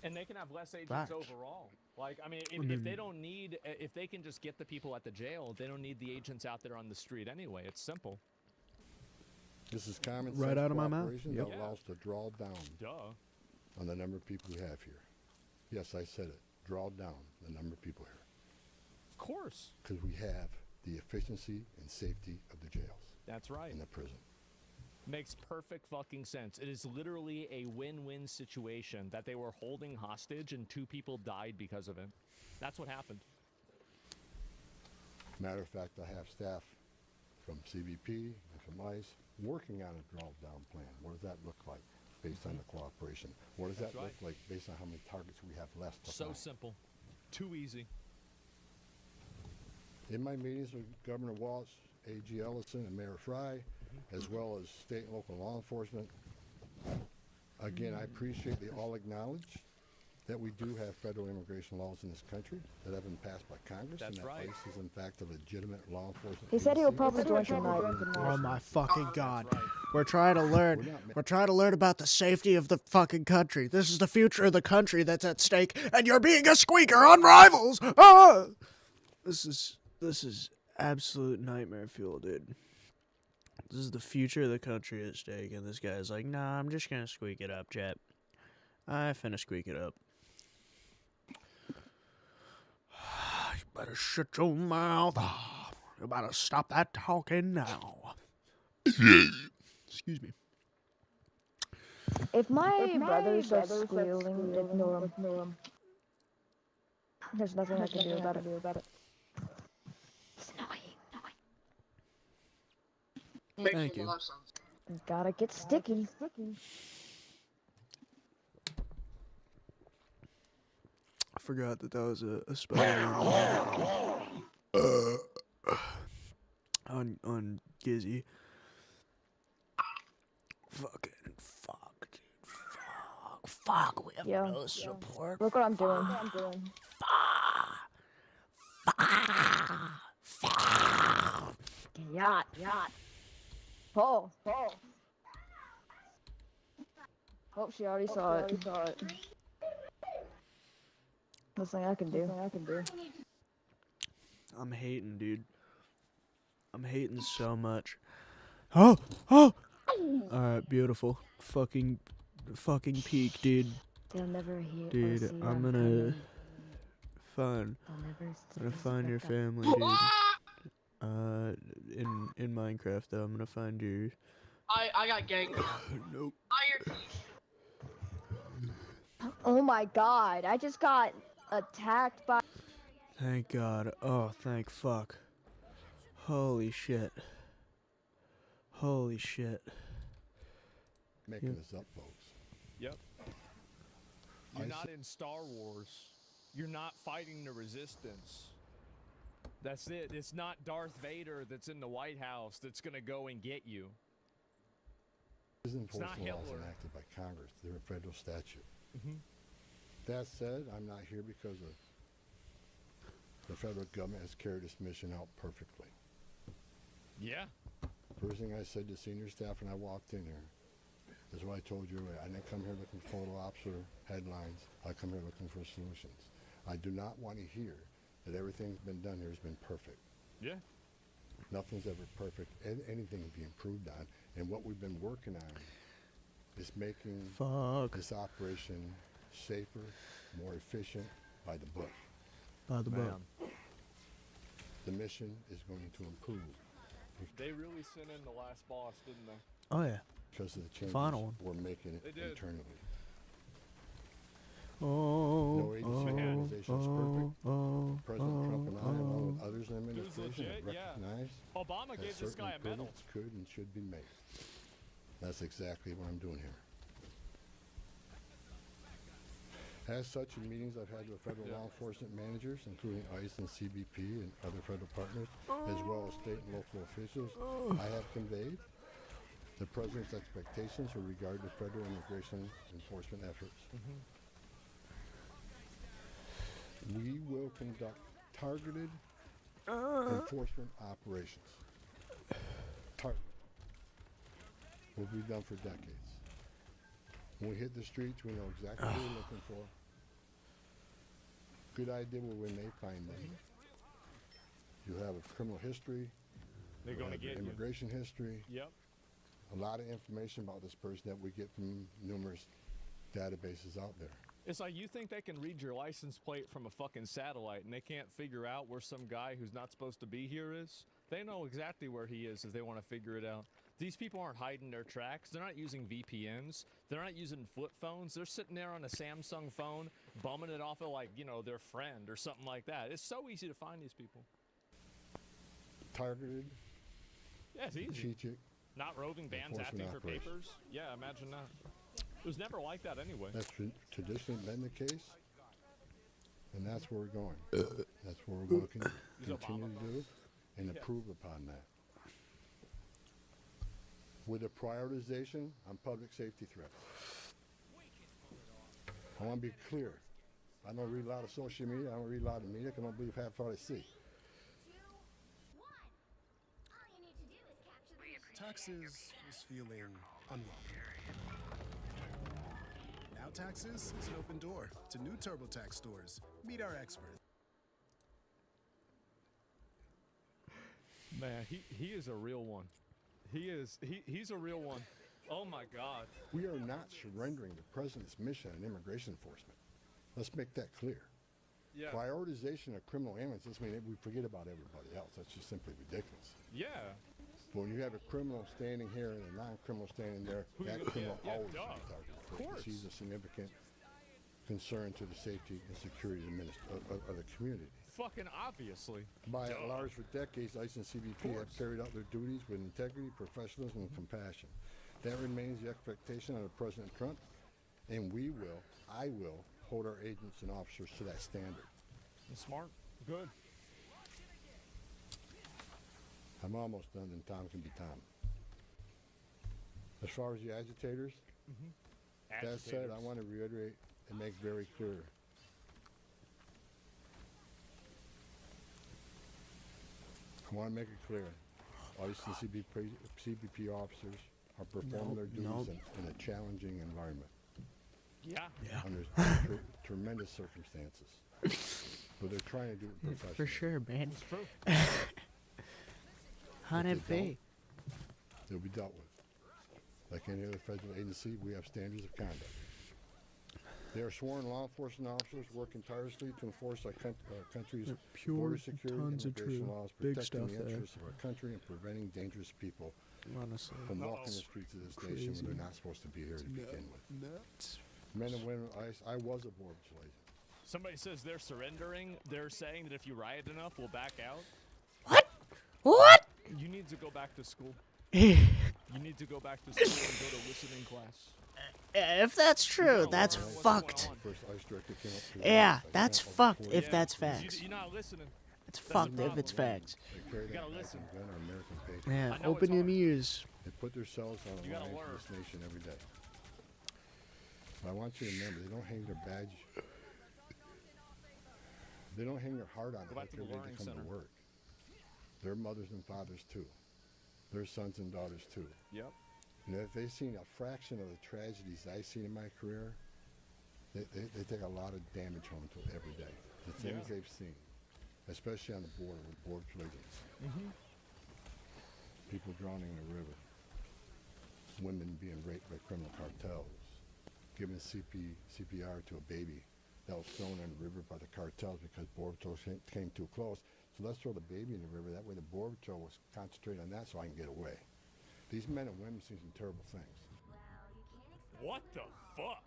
And they can have less agents Facts. overall. Like, I mean, if they don't need, if they can just get the people at the jail, they don't need the agents out there on the street anyway. It's simple. This is common Right sense out of my mouth. cooperation Yep. that allows to draw down Duh. on the number of people we have here. Yes, I said it. Draw down the number of people here Of course. because we have the efficiency and safety of the jails That's right. and the prison. Makes perfect fucking sense. It is literally a win-win situation that they were holding hostage and 2 people died because of it. That's what happened. Matter of fact, I have staff from CBP and from ICE working on a draw down plan. What does that look like based on the cooperation? What does That's that look right. like based on how many targets we have left to So find? simple. Too easy. In my meetings with Governor Walz, AG Ellison, and Mayor Fry, as well as state and local law enforcement, again, I appreciate they all acknowledge that we do have federal immigration laws in this country that have been passed by Congress, That's and that right. ICE is in fact a legitimate law enforcement. He said he will agency. probably join tonight. Oh my fucking god. Right. We're trying to learn. We're not ma- We're trying to learn about the safety of the fucking country. This is the future of the country that's at stake, and you're being a squeaker on Rivals. Ah! This is absolute nightmare fuel, dude. This is the future of the country at stake, and this guy's like, nah, I'm just gonna squeak it up, chat. I finna squeak it up. You better shut your mouth. You better stop that talking now. Excuse me. If my brother starts squealing, ignore him. There's nothing I can do about it. It's annoying. Thank you. Gotta get sticky. I forgot that was a Spider-Man on Gizzy. Fuck, dude. Fuck. We have no support. Look what I'm doing. Yacht. Pull. Oh, she already saw it. Nothing I can do. I'm hating, dude. I'm hating so much. Oh! Alright, beautiful. Fucking peak, dude. They'll never hear or Dude, see I'm them gonna coming. find your family, dude. In Minecraft, though, I'm gonna find your... I got ganked. Nope. Oh my god, I just got attacked by... Thank God. Oh, thank fuck. Holy shit. Making this up, folks. Yep. You're not in Star Wars. You're not fighting the Resistance. That's it. It's not Darth Vader that's in the White House that's gonna go and get you. It's not Hitler. laws enacted by Congress. They're a federal statute. That said, I'm not here because of the federal government has carried this mission out perfectly. Yeah. First thing I said to senior staff when I walked in here is what I told you earlier. I didn't come here looking for photo ops or headlines. I come here looking for solutions. I do not want to hear that everything's been done here has been perfect. Yeah. Nothing's ever perfect. Anything can be improved on. And what we've been working on is making this operation safer, more efficient, by the book. The mission is going to improve. They really sent in the last boss, didn't they? Oh, yeah. Because of the changes Final one. we're making it internally. No agency organization is perfect. President Trump and I, along with others in the administration, have recognized Obama that gave this certain guy a medal. improvements could and should be made. That's exactly what I'm doing here. As such, in meetings I've had with federal law enforcement managers, including ICE and CBP and other federal partners, as well as state and local officials, I have conveyed the President's expectations with regard to federal immigration enforcement efforts. We will conduct targeted enforcement operations. Will be done for decades. When we hit the streets, we know exactly what we're looking for. Good idea when they find them. You have a criminal history. They're going to get immigration history. Yep. A lot of information about this person that we get from numerous databases out there. It's like you think they can read your license plate from a fucking satellite and they can't figure out where some guy who's not supposed to be here is? They know exactly where he is if they want to figure it out. These people aren't hiding their tracks. They're not using VPNs. They're not using flip phones. They're sitting there on a Samsung phone, bumming it off of, like, you know, their friend or something like that. It's so easy to find these people. Targeted. Yeah, it's easy. Strategic. Not roving bands asking for papers. Yeah, imagine that. It was never like that anyway. That's traditionally been the case, and that's where we're going. That's where we're going to continue to do and improve upon that. With a prioritization on public safety threats. I want to be clear. I don't read a lot of social media. I don't read a lot of media. I don't believe half what I see. Taxes is feeling unwelcome. Now Taxes is an open door to new TurboTax stores. Meet our expert. Man, he is a real one. He's a real one. Oh my God. We are not surrendering the president's mission on immigration enforcement. Let's make that clear. Yeah. Prioritization of criminal aliens doesn't mean we forget about everybody else. That's just simply ridiculous. Yeah. But when you have a criminal standing here and a non-criminal standing there, that criminal always should be targeted. Of course. He's a significant concern to the safety and security of the community. Fucking obviously. By and large, for decades, ICE and CBP have carried out their duties with integrity, professionalism, and compassion. That remains the expectation of President Trump, and I will, hold our agents and officers to that standard. That's smart. Good. I'm almost done, and Tom can be Tom. As far as the agitators, that said, I want to reiterate and make very clear. I want to make it clear. ICE and CBP officers are performing their duties in a challenging environment. Yeah. Under tremendous circumstances. But they're trying to do it professionally. For sure, man. It's true. 100%. They'll be dealt with. Like any other federal agency, we have standards of conduct. They are sworn law enforcement officers working tirelessly to enforce our country's border security and immigration laws, protecting the interests of our country and preventing dangerous people from walking the streets of this nation when they're not supposed to be here to begin with. Men and women, I was a border agent. Somebody says they're surrendering. They're saying that if you riot enough, we'll back out. What? You need to go back to school. You need to go back to school and go to listening class. If that's true, that's fucked. Yeah, that's fucked if that's facts. You're not listening. It's fucked if it's facts. You gotta listen. Yeah, open your ears. They put themselves on the line for this nation every day. But I want you to remember, they don't hang their badge. They don't hang their heart on it like they're ready to come to work. They're mothers and fathers too. They're sons and daughters too. Yep. And if they've seen a fraction of the tragedies I've seen in my career, they take a lot of damage home to every day. The things they've seen, especially on the border with border collisions. People drowning in the river, women being raped by criminal cartels, giving CPR to a baby that was thrown in the river by the cartels because border patrol came too close. So let's throw the baby in the river. That way the border patrol was concentrating on that so I can get away. These men and women see some terrible things. What the fuck?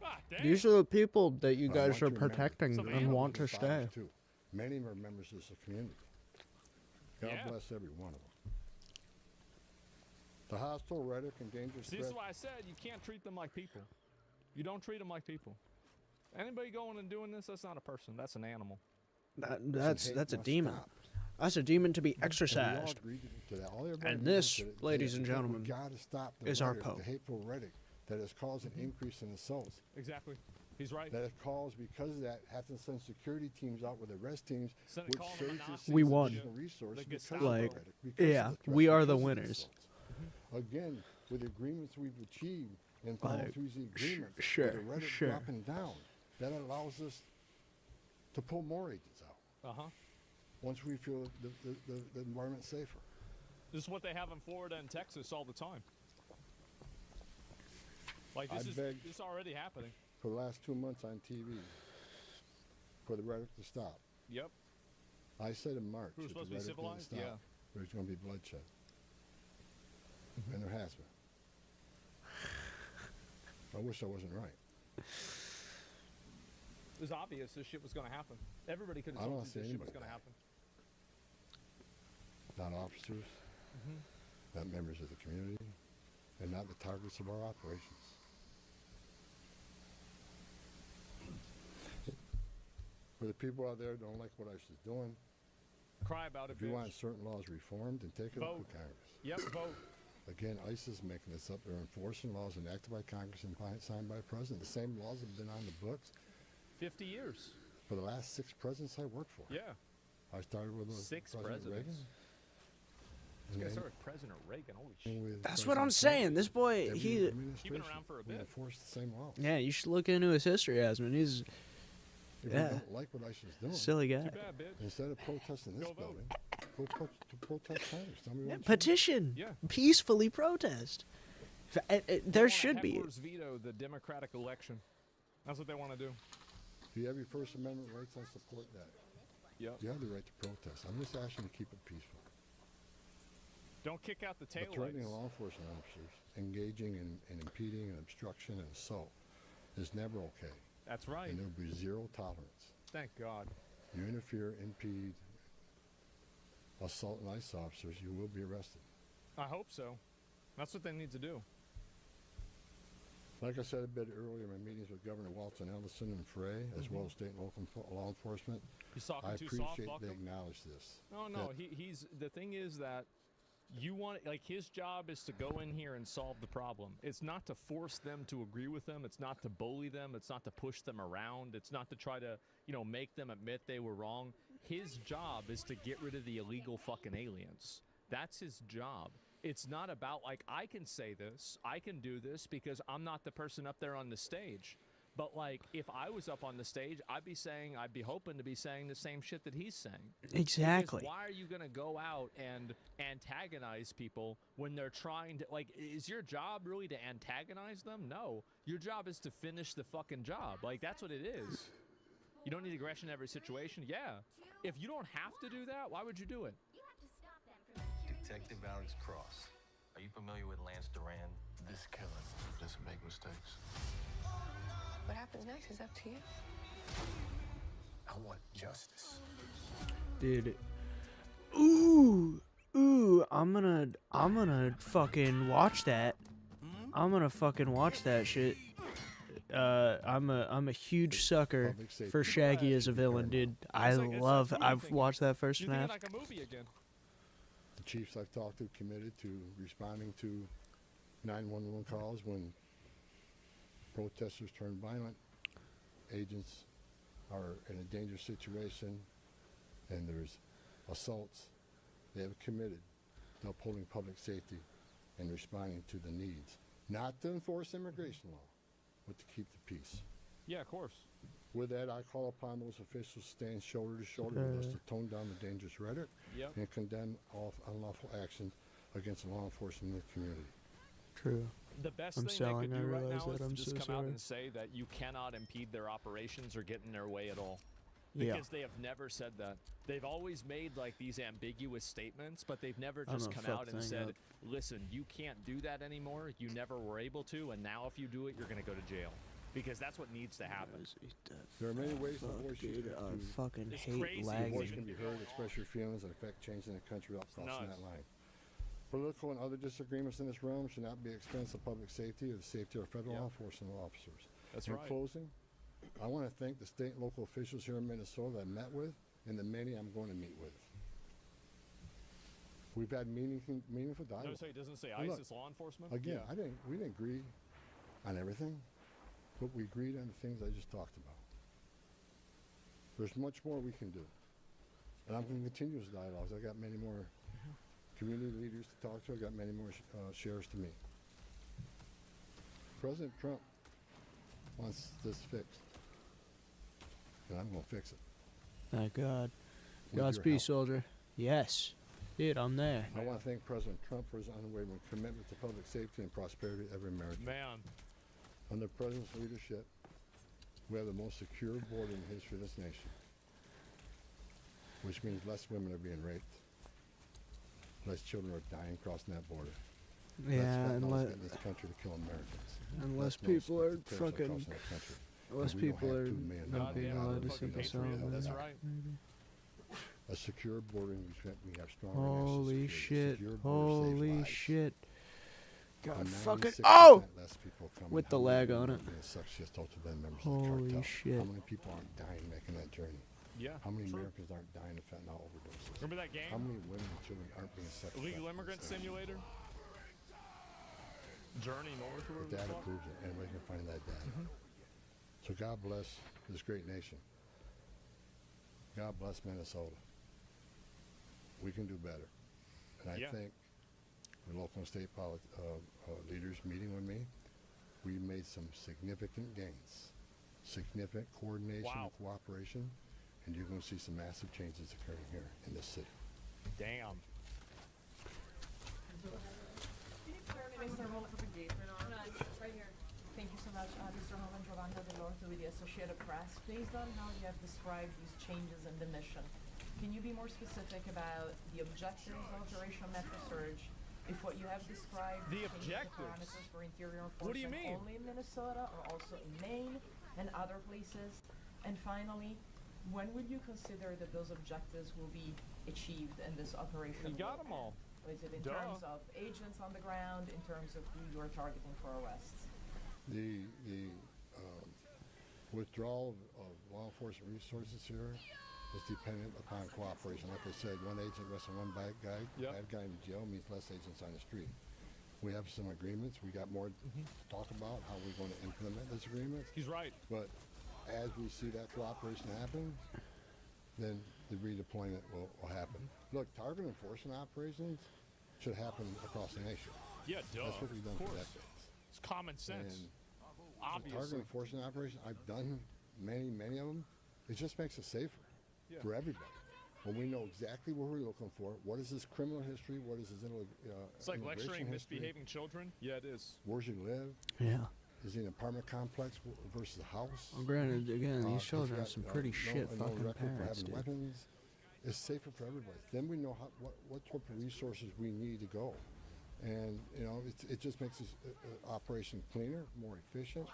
God damn. These are the people that you But I guys want are you to remember, protecting some and animals want to and fathers, stay. too. Many of them are members of this community. God Yeah. bless every one of them. The hostile rhetoric and dangerous See, this threat. is why I said you can't treat them like people. You don't treat them like people. Anybody going and doing this, that's not a person. That's an animal. That's a must demon. stop. That's a demon to be And we all exorcised. agreed to that. All everybody And agreed this, to it. ladies and We gentlemen, gotta stop the is our rhetoric, Pope. the hateful rhetoric that has caused an increase in assaults. Exactly. He's right. That has caused, because of that, have to send security teams out with arrest teams, Send- which call them a surges Nazi. We won. additional resources The because Gestapo. of the Like, rhetoric, because of yeah, the threats, we are the because of winners. assaults. Again, with the agreements we've achieved and following Like, through the agreements, sure, with the rhetoric sure. dropping down, that allows us to pull more agents out Uh-huh. once we feel the environment's safer. This is what they have in Florida and Texas all the time. Like, I this beg- is already happening. For the last 2 months on TV, for the rhetoric to stop. Yep. I said in March, We're if supposed the to be rhetoric doesn't civilized? stop, Yeah. there's going to be bloodshed. And there has been. I wish I wasn't right. It was obvious this shit was going to happen. Everybody could have I don't told you see this shit was anybody going to Not happen. officers, not members of the community, and not the targets of our operations. For the people out there that don't like what ICE is doing, Cry about it, if you bitch. want certain laws reformed, then take it up Vote. with Congress. Yep, vote. Again, ICE is making this up. They're enforcing laws enacted by Congress and signed by the president. The same laws have been on the books 50 years. for the last 6 presidents I worked for. Yeah. I started with 6 President Reagan. presidents. This guy started with President Reagan. Holy shit. and with That's what I'm President saying. Trump. this boy, Every he, administration around for a will bit. enforce the same laws. yeah, you should look into his history, Asman. He's If yeah. you don't like what ICE is doing, a silly guy. Too bad, bitch. instead of protesting this Go vote. building, go protest Congress. Tell me Yeah, what you petition. Yeah. Peacefully protest. There wanna should be. Headquarters veto the Democratic election. That's what they want to do. Do you have your First Amendment rights? I support that. Yep. You have the right to protest. I'm just asking you to keep it peaceful. Don't kick out the But threatening taillights. law enforcement officers, engaging in impeding and obstruction and assault is never okay. That's right. And there will be zero tolerance. Thank God. You interfere, impede, assault ICE officers, you will be arrested. I hope so. That's what they need to do. Like I said a bit earlier in my meetings with Governor Walton Ellison and Frey, as well as state and local law enforcement, He's talking I too soft, appreciate fuck they him. acknowledge this. No, he's the thing is that you want, like, his job is to go in here and solve the problem. It's not to force them to agree with them. It's not to bully them. It's not to push them around. It's not to try to, you know, make them admit they were wrong. His job is to get rid of the illegal fucking aliens. That's his job. It's not about, like, I can say this, I can do this because I'm not the person up there on the stage. But, like, if I was up on the stage, I'd be hoping to be saying the same shit that he's saying. Exactly. Because why are you going to go out and antagonize people when they're trying to, like, is your job really to antagonize them? No. Your job is to finish the fucking job. Like, that's what it is. You don't need aggression in every situation. Yeah. If you don't have to do that, why would you do it? Detective Alex Cross. Are you familiar with Lance Duran? This killer doesn't make mistakes. What happens next is up to you. I want justice. Dude. Ooh. I'm gonna fucking watch that. I'm gonna fucking watch that shit. I'm a huge sucker for Shaggy as a villain, dude. I've watched that first You half. think like a movie again? The chiefs I've talked to committed to responding to 911 calls when protesters turn violent. Agents are in a dangerous situation and there's assaults. They have committed to upholding public safety and responding to the needs. Not to enforce immigration law, but to keep the peace. Yeah, of course. With that, I call upon those officials to stand shoulder to shoulder with us to tone down the dangerous rhetoric and condemn all unlawful actions against law enforcement in the community. True. The best I'm thing selling, they I could do right realize now that. is I'm to just so come out sorry. and say that you cannot impede their operations or get in their way at all. Yeah. Because they have never said that. They've always made like these ambiguous statements, but they've never I'm just gonna come fuck out and thing said, up. listen, you can't do that anymore. You never were able to, and now if you do it, you're going to go to jail. Because that's what needs to happen. There are many ways Fuck, to voice dude, your I fucking It's hate crazy. Your lagging. voice can be heard, express your feelings, and affect change in the country without crossing nuts. that line. Political and other disagreements in this realm should not be at the expense of public safety or the safety of federal law enforcement officers. That's in right. closing, I want to thank the state and local officials here in Minnesota that I met with and the many I'm going to meet with. We've had meaningful dialogue. No, so it doesn't say And look, ISIS law enforcement? Again, Yeah. we didn't agree on everything, but we agreed on the things I just talked about. There's much more we can do. And I'm going to continue those dialogues. I got many more community leaders to talk to. I got many more sheriffs to meet. President Trump wants this fixed. And I'm going to fix it. Thank God. With your Godspeed, help. soldier. Yes. Dude, I'm there. I want to thank President Trump for his unwavering commitment to public safety and prosperity of every American. Man. Under the President's leadership, we have the most secure border in the history of this nation, which means less women are being raped, less children are dying crossing that border. Yeah, less and fentanyl is getting this country to kill Americans. and Less less people are terrorists fucking. crossing that country. Less And we don't people have are 2 million not being people allowed to out sing there a to song. help That's out. right. A secure border means we have strong Holy national shit. security. Secure borders save Holy lives. shit. God And fucking. 96% Oh! less people come With in. the How many lag women on are it. being sexually assaulted by members of the Holy cartel? shit. How many people aren't dying making that journey? Yeah. How many true. Americans aren't dying of fentanyl overdoses? Remember that game? How many women and children aren't being sexually Illegal Immigrant Simulator? Journey North or The whatever data it's called? proves it. Anybody can find that data. So God bless this great nation. God bless Minnesota. We can do better. And I Yeah. think the local and state leaders meeting with me, we made some significant gains. Significant coordination Wow. and cooperation. And you're going to see some massive changes occurring here in this city. Damn. Right here. Thank you so much, Mr. Holman Giovanna Delorto with the Associated Press. Based on how you have described these changes in the mission, can you be more specific about the objectives of Operation Metro Surge if what you have described The changes objectives. parameters for interior enforcement What do you mean? only in Minnesota or also in Maine and other places? And finally, when would you consider that those objectives will be achieved in this operation? You got them all. Is it in Duh. terms of agents on the ground, in terms of who you're targeting for arrests? The withdrawal of law enforcement resources here is dependent upon cooperation. Like I said, one agent arresting one bad guy in jail means less agents on the street. We have some agreements. We got more to talk about how we're going to implement those agreements. He's right. But as we see that cooperation happen, then the redeployment will happen. Look, target enforcement operations should happen across the nation. Yeah, duh. That's what we've done Of for course. decades. It's common sense. And Obviously. target enforcement operations, I've done many of them. It just makes it safer for everybody. When we know exactly what we're looking for, what is his criminal history, what is his It's like immigration lecturing history, misbehaving children. Yeah, it is. where's he live, Yeah. is he in an apartment complex versus a house? Well, granted, again, these Has he children have got, some pretty shit no fucking record for parents, having dude. weapons? It's safer for everybody. Then we know what type of resources we need to go. And, it just makes this operation cleaner, more efficient.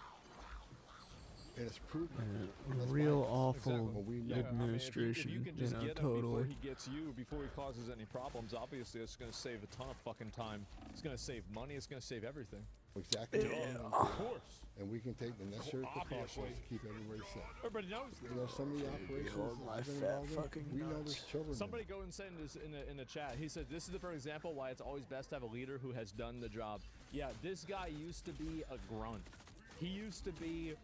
And it's proven. That's Real why- awful Well, we know- administration, if you can just get him totally. before he gets you, before he causes any problems, obviously it's going to save a ton of fucking time. It's going to save money. It's going to save everything. Exactly. Of course. And we can take the necessary precautions Obviously. to keep everybody safe. Everybody knows that. Some of the operations my I've been fat involved in, fucking we know nuts. there's children. in Somebody there. go and say this in the chat. He said, "This is the perfect example why it's always best to have a leader who has done the job." Yeah, this guy used to be a grunt. He used to be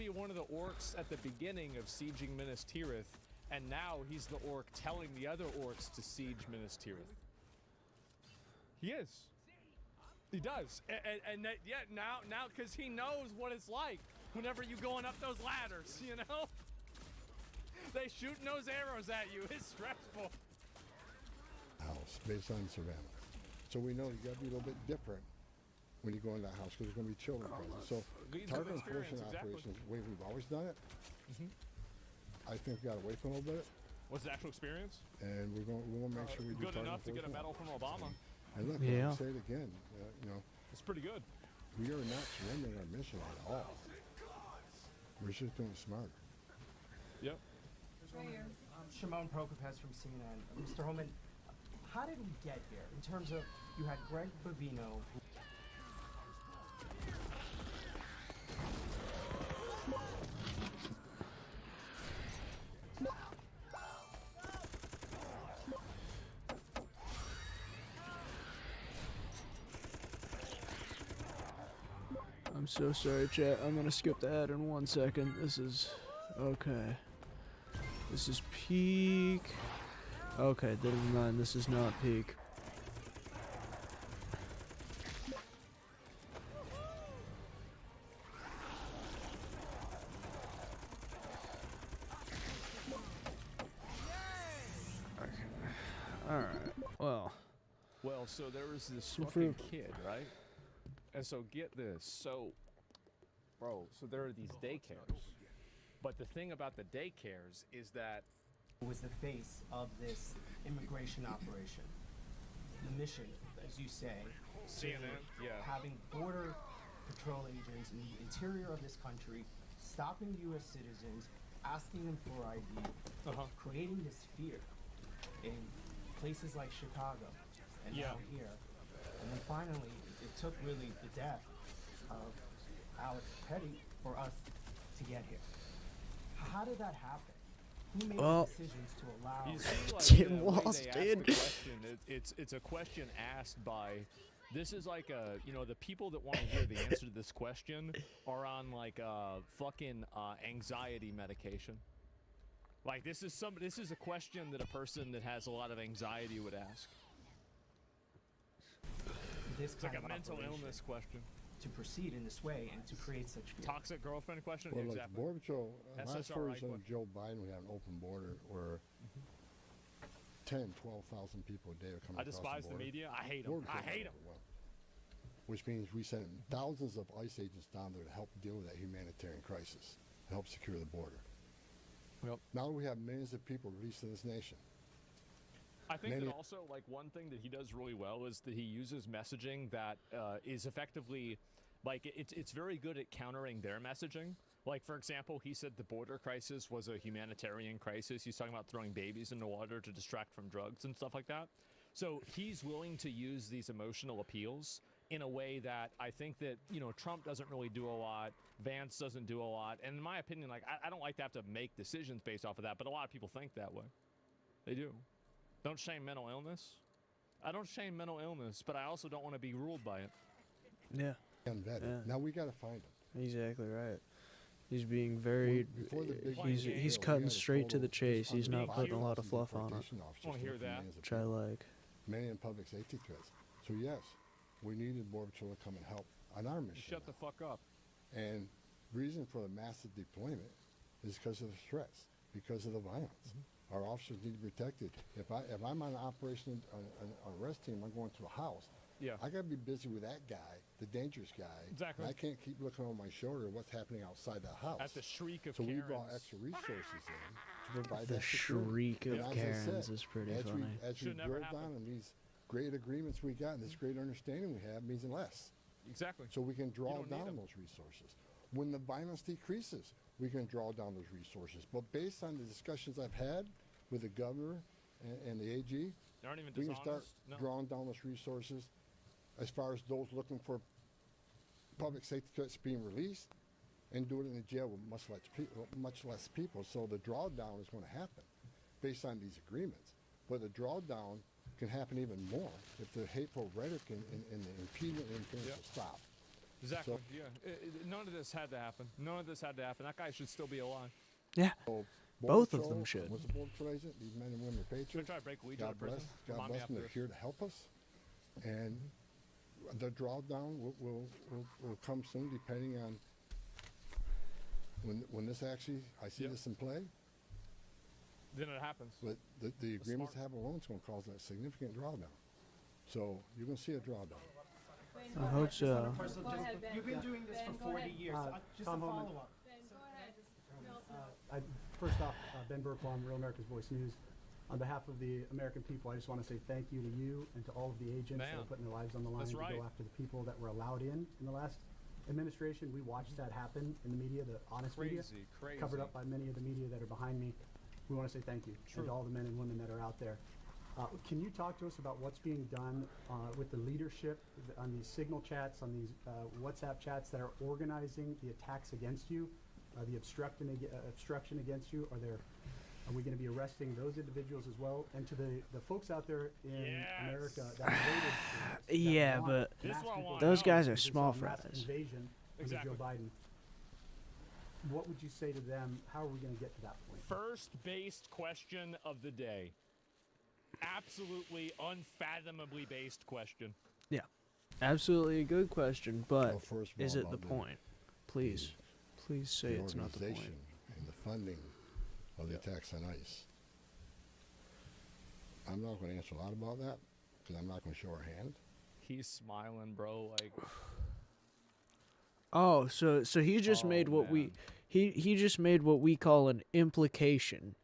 one of the orcs at the beginning of sieging Minas Tirith, and now he's the orc telling the other orcs to siege Minas Tirith. He is. He does. And that, yeah, now, because he knows what it's like whenever you going up those ladders, They shooting those arrows at you. It's stressful. House based on surveillance. So we know you got to be a little bit different when you go in that house because there's going to be children present. So Leads target with experience, enforcement exactly. operations, the way we've always done it, I think we got away from a little bit, What's the actual experience? and we're going to make sure we do Good target enough to get a enforcement medal from Obama. And look, Yeah. I'll say it again, It's pretty good. we are not surrendering our mission at all. We're just doing it smarter. Yep. Shimon Prokopez from CNN. Mr. Holman, how did we get here in terms of you had Greg Bovino, who I'm so sorry, chat. I'm gonna skip the ad in 1 second. This is okay. This is peak. Okay, never mind. This is not peak. Okay. All right. Well, so there was this Some fucking fruit. kid, right? And so get this. So, bro, so there are these daycares. But the thing about the daycares is that was the face of this immigration operation. The mission, as you say, CNN, yeah. having border patrol agents in the interior of this country, stopping U.S. citizens, asking them for ID, creating this fear in places like Chicago and now here. And then finally, it took really the death of Alex Petty for us to get here. How did that happen? Who made the decisions to allow? You see, like, Tim the way Walsh they ask did. the question, it's a question asked by. This is like the people that want to hear the answer to this question are on like fucking anxiety medication. Like this is a question that a person that has a lot of anxiety would ask. This It's like kind a of mental operation illness question. to proceed in this way and to create such fear. Toxic girlfriend question? Well, look, Exactly. Border Patrol, last SSRI version of question. Joe Biden, we had an open border where 10, 12,000 people a day are coming I across despise the the border. media. I hate 'em. Border I Patrol hate does 'em. it well. Which means we sent thousands of ICE agents down there to help deal with that humanitarian crisis, to help secure the border. Yep. Now we have millions of people released in this nation. I think that also, like, one thing that he does really well is that he uses messaging that is effectively, like, it's very good at countering their messaging. Like, for example, he said the border crisis was a humanitarian crisis. He's talking about throwing babies into water to distract from drugs and stuff like that. So he's willing to use these emotional appeals in a way that I think that, you know, Trump doesn't really do a lot. Vance doesn't do a lot. And in my opinion, like, I don't like to have to make decisions based off of that, but a lot of people think that way. They do. Don't shame mental illness. I don't shame mental illness, but I also don't want to be ruled by it. Yeah. Unvetted. Yeah. Now we got to find him. Exactly right. He's being very. He's cutting straight to the chase. He's not putting a lot of fluff on it. I want to hear that. Which I like. Many in public safety threats. So yes, we needed Border Patrol to come and help on our mission. Shut the fuck up. And reason for the massive deployment is because of the threats, because of the violence. Our officers need to be protected. If I'm on an operation, an arrest team, I'm going to a house. Yeah. I got to be busy with that guy, the dangerous guy. Exactly. And I can't keep looking over my shoulder at what's happening outside the house. At the shriek of So Karens. we brought extra resources in to provide The that security. shriek of And as I Karens said, is pretty as funny. As we Should never drill happen. down on these great agreements we got and this great understanding we have means less. Exactly. So we can draw don't need down 'em. those resources. When the violence decreases, we can draw down those resources. But based on the discussions I've had with the governor and the AG, They aren't even we can start dishonest. No. drawing down those resources as far as those looking for public safety threats being released and do it in the jail with much less people. So the drawdown is going to happen based on these agreements. But the drawdown can happen even more if the hateful rhetoric and the impediment and things will stop. Exactly. So- Yeah. None of this had to happen. None of this had to happen. That guy should still be alive. Yeah. So Both Border of them Patrol, should. Was the Border Patrol agent? These men and women are patriots. Should I try to break Luigi out of prison? God Remind me bless them. after They're this. here to help us, and the drawdown will come soon, depending on when this actually. I see this in play. Then it happens. But the agreements to have alone is going to cause a significant drawdown. So you're going to see a drawdown. I hope so. You've been doing this for 40 years. Just a Tom Homan. follow-up. First off, Ben Burplum, Real America's Voice News. On behalf of the American people, I just want to say thank you to you and to all of the agents that Man. are putting their lives on the line That's to right. go after the people that were allowed in the last administration. We watched that happen in the media, the honest media, Crazy. covered up by many of the media that are behind me. We want to say thank you and to all the men and women that are out there. Can you talk to us about what's being done with the leadership on these signal chats, on these WhatsApp chats that are organizing the attacks against you, the obstruction against you? Are we going to be arresting those individuals as well? And to the folks out there in America that voted for this, that Yeah, want but mass people those to guys know are this is a small mass fries. Invasion under Joe Biden. What would you say to them? How are we going to get to that point? First based question of the day. Absolutely unfathomably based question. Yeah. Absolutely a good question, but Well, first of is all, it the about point? Please. Please say the it's not the point. organization and the funding of the attacks on ICE. I'm not going to answer a lot about that because I'm not going to show our hand. He's smiling, bro. Like, Oh, so he just made what we he just made what we call an implication.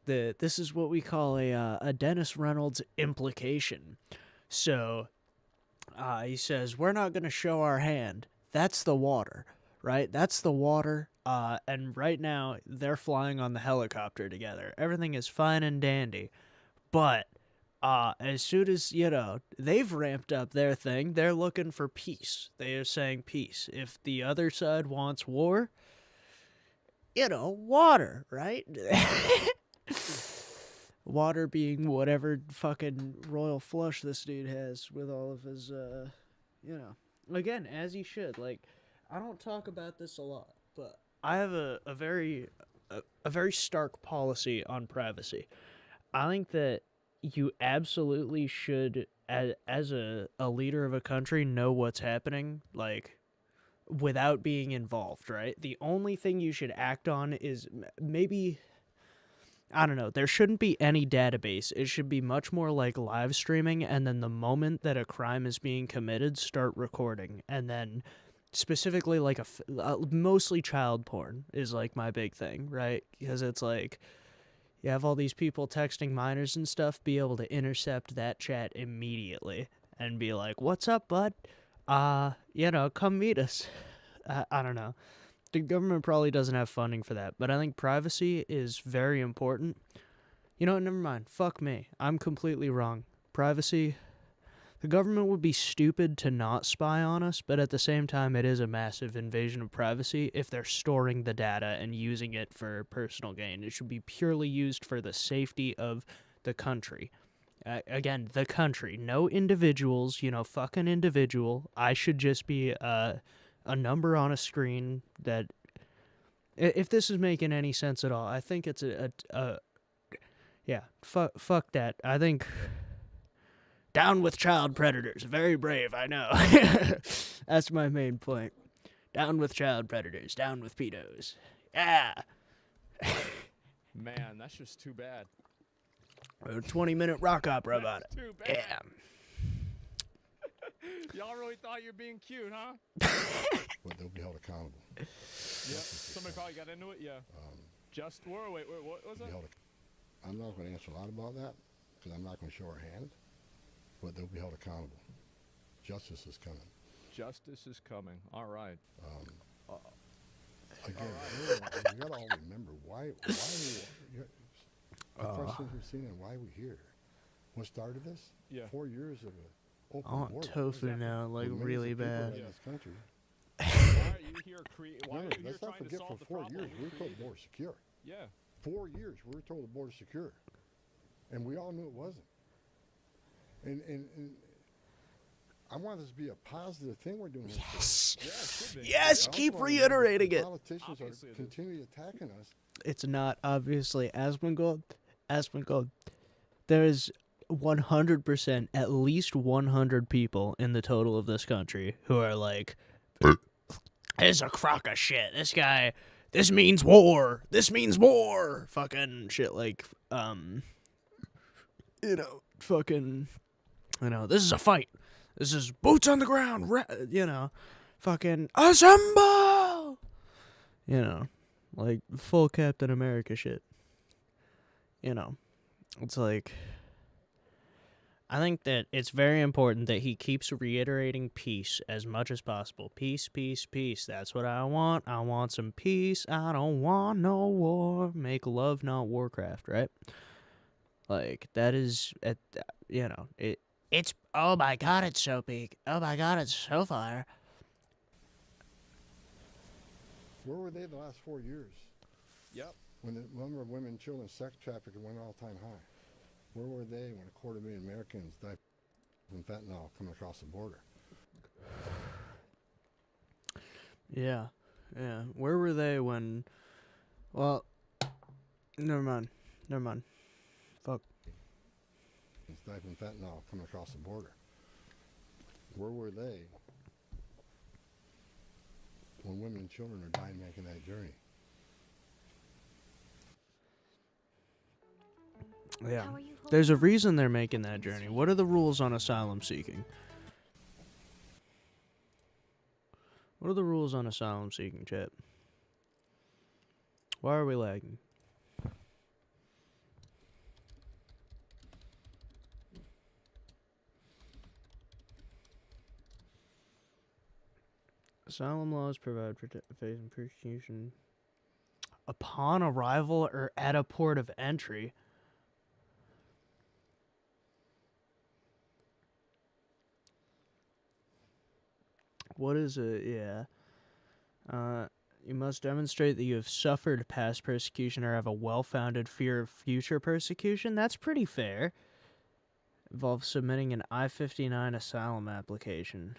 This is what we call a Dennis Reynolds implication. So he says we're not going to show our hand. That's the water, right? That's the water. And right now they're flying on the helicopter together. Everything is fine and dandy, but as soon as, they've ramped up their thing, they're looking for peace. They are saying peace. If the other side wants war, water, right? Water being whatever fucking royal flush this dude has with all of his, Again, as he should. Like, I don't talk about this a lot, but I have a very stark policy on privacy. I think that you absolutely should, as a leader of a country, know what's happening, like, without being involved, right? The only thing you should act on is maybe, I don't know, there shouldn't be any database. It should be much more like live streaming, and then the moment that a crime is being committed, start recording. And then specifically like mostly child porn is like my big thing, right? Because it's like, you have all these people texting minors and stuff be able to intercept that chat immediately and be like, "What's up, bud? Come meet us." I don't know. The government probably doesn't have funding for that, but I think privacy is very important. You know what? Never mind. Fuck me. I'm completely wrong. Privacy. The government would be stupid to not spy on us, but at the same time, it is a massive invasion of privacy if they're storing the data and using it for personal gain. It should be purely used for the safety of the country. Again, the country. No individuals, fuck an individual. I should just be a number on a screen that... If this is making any sense at all, I think it's yeah, fuck that. I think... Down with child predators. Very brave, I know. That's my main point. Down with child predators. Down with pedos. Yeah. Man, that's just too bad. A 20-minute rock opera about it. Too bad. Yeah. Y'all really thought you were being cute, huh? But they'll be held accountable. Yep. Somebody probably got into it. Yeah. Wait. What was that? I'm not going to answer a lot about that because I'm not going to show our hand. But they'll be held accountable. Justice is coming. Justice is coming. All right. Again, you got to all remember why the questions we've seen and why we're here. What started this? Yeah. 4 years of open I want border. tofu now, like really bad. In this country. Why are you here? Let's not forget, for 4 years we were told the border secure. Yeah. 4 years we were told the border secure, and we all knew it wasn't. And I want this to be a positive thing we're doing. Yes. Yeah, yes, keep reiterating it. Politicians are continually attacking us. It's not, obviously, Asmongold. There is 100%, at least 100 people in the total of this country who are like, this is a crock of shit. This guy, this means war. This means war. Fucking shit like, this is a fight. This is boots on the ground, fucking assemble! Like full Captain America shit. It's like, I think that it's very important that he keeps reiterating peace as much as possible. Peace, peace, peace. That's what I want. I want some peace. I don't want no war. Make love, not Warcraft, right? Like, that is, it's, oh my god, it's so big. Oh my god, it's so far. Where were they the last 4 years? Yep. When the number of women, children, sex trafficking went all-time high. Where were they when 250,000 Americans died from fentanyl coming across the border? Yeah. Where were they when... Well, never mind. Fuck. Died from fentanyl coming across the border. Where were they when women and children are dying making that journey? Yeah. There's a reason they're making that journey. What are the rules on asylum seeking? What are the rules on asylum seeking, chat? Why are we lagging? Asylum laws provide facing persecution upon arrival or at a port of entry. What is it? Yeah. You must demonstrate that you have suffered past persecution or have a well-founded fear of future persecution. That's pretty fair. Involves submitting an I-59 asylum application.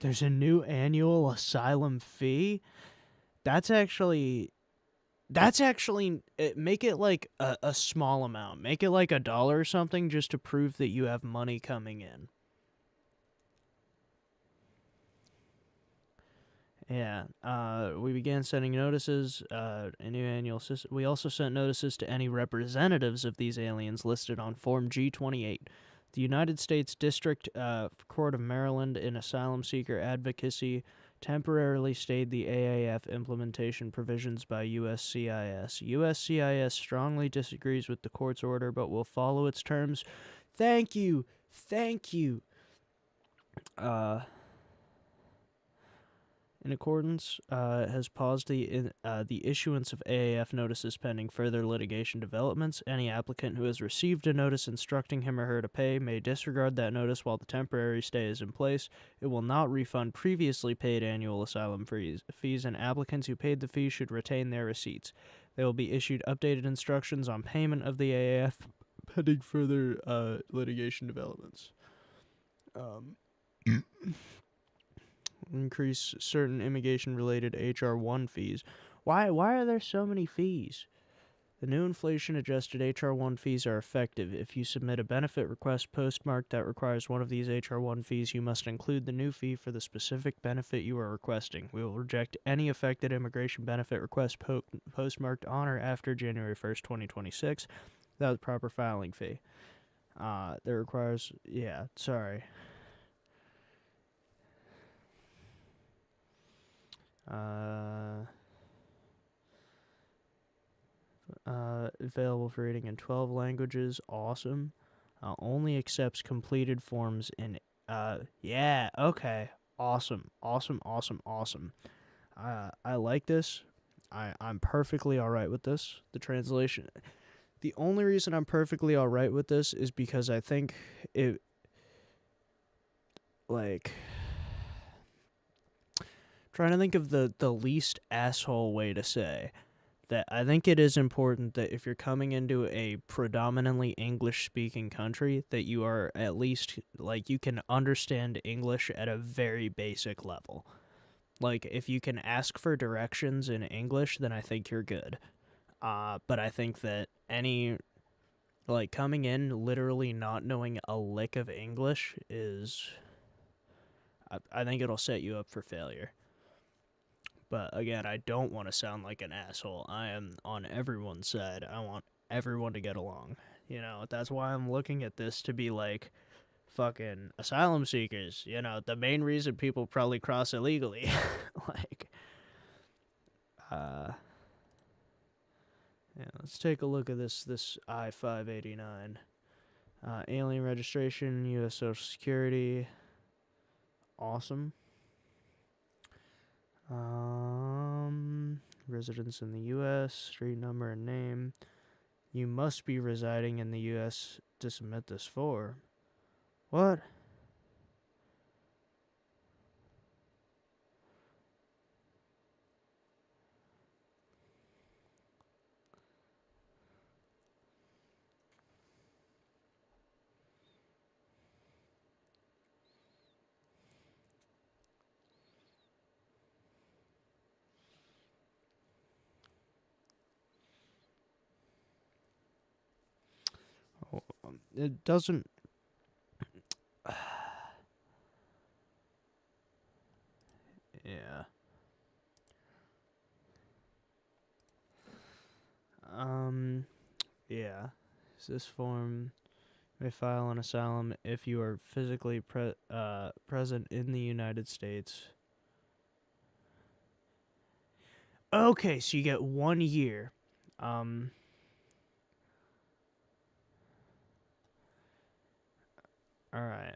There's a new annual asylum fee? That's actually, make it like a small amount. Make it like $1 or something just to prove that you have money coming in. Yeah. We began sending notices. A new annual system. We also sent notices to any representatives of these aliens listed on Form G28. The United States District Court of Maryland in Asylum Seeker Advocacy temporarily stayed the AAF implementation provisions by USCIS. USCIS strongly disagrees with the court's order but will follow its terms. Thank you. Thank you. In accordance, has paused the issuance of AAF notices pending further litigation developments. Any applicant who has received a notice instructing him or her to pay may disregard that notice while the temporary stay is in place. It will not refund previously paid annual asylum fees, and applicants who paid the fee should retain their receipts. They will be issued updated instructions on payment of the AAF pending further litigation developments. Increase certain immigration-related HR1 fees. Why are there so many fees? The new inflation-adjusted HR1 fees are effective. If you submit a benefit request postmarked that requires one of these HR1 fees, you must include the new fee for the specific benefit you are requesting. We will reject any affected immigration benefit request postmarked on or after January 1st, 2026 without the proper filing fee. That requires... Yeah, sorry. Available for reading in 12 languages. Awesome. Only accepts completed forms in... yeah, okay. Awesome. I like this. I'm perfectly alright with this. The translation... The only reason I'm perfectly alright with this is because I think it... Like... Trying to think of the least asshole way to say that I think it is important that if you're coming into a predominantly English-speaking country, that you are at least, like, you can understand English at a very basic level. Like, if you can ask for directions in English, then I think you're good. But I think that coming in literally not knowing a lick of English is... I think it'll set you up for failure. But again, I don't want to sound like an asshole. I am on everyone's side. I want everyone to get along. You know, that's why I'm looking at this to be like fucking asylum seekers. You know, the main reason people probably cross illegally. Yeah, let's take a look at this I-589. Alien registration, U.S. Social Security. Awesome. Residence in the U.S., street number and name. You must be residing in the U.S. to submit this form. What? It doesn't... Yeah. Yeah. Is this form may file an asylum if you are physically present in the United States. Okay, so you get 1 year. Alright.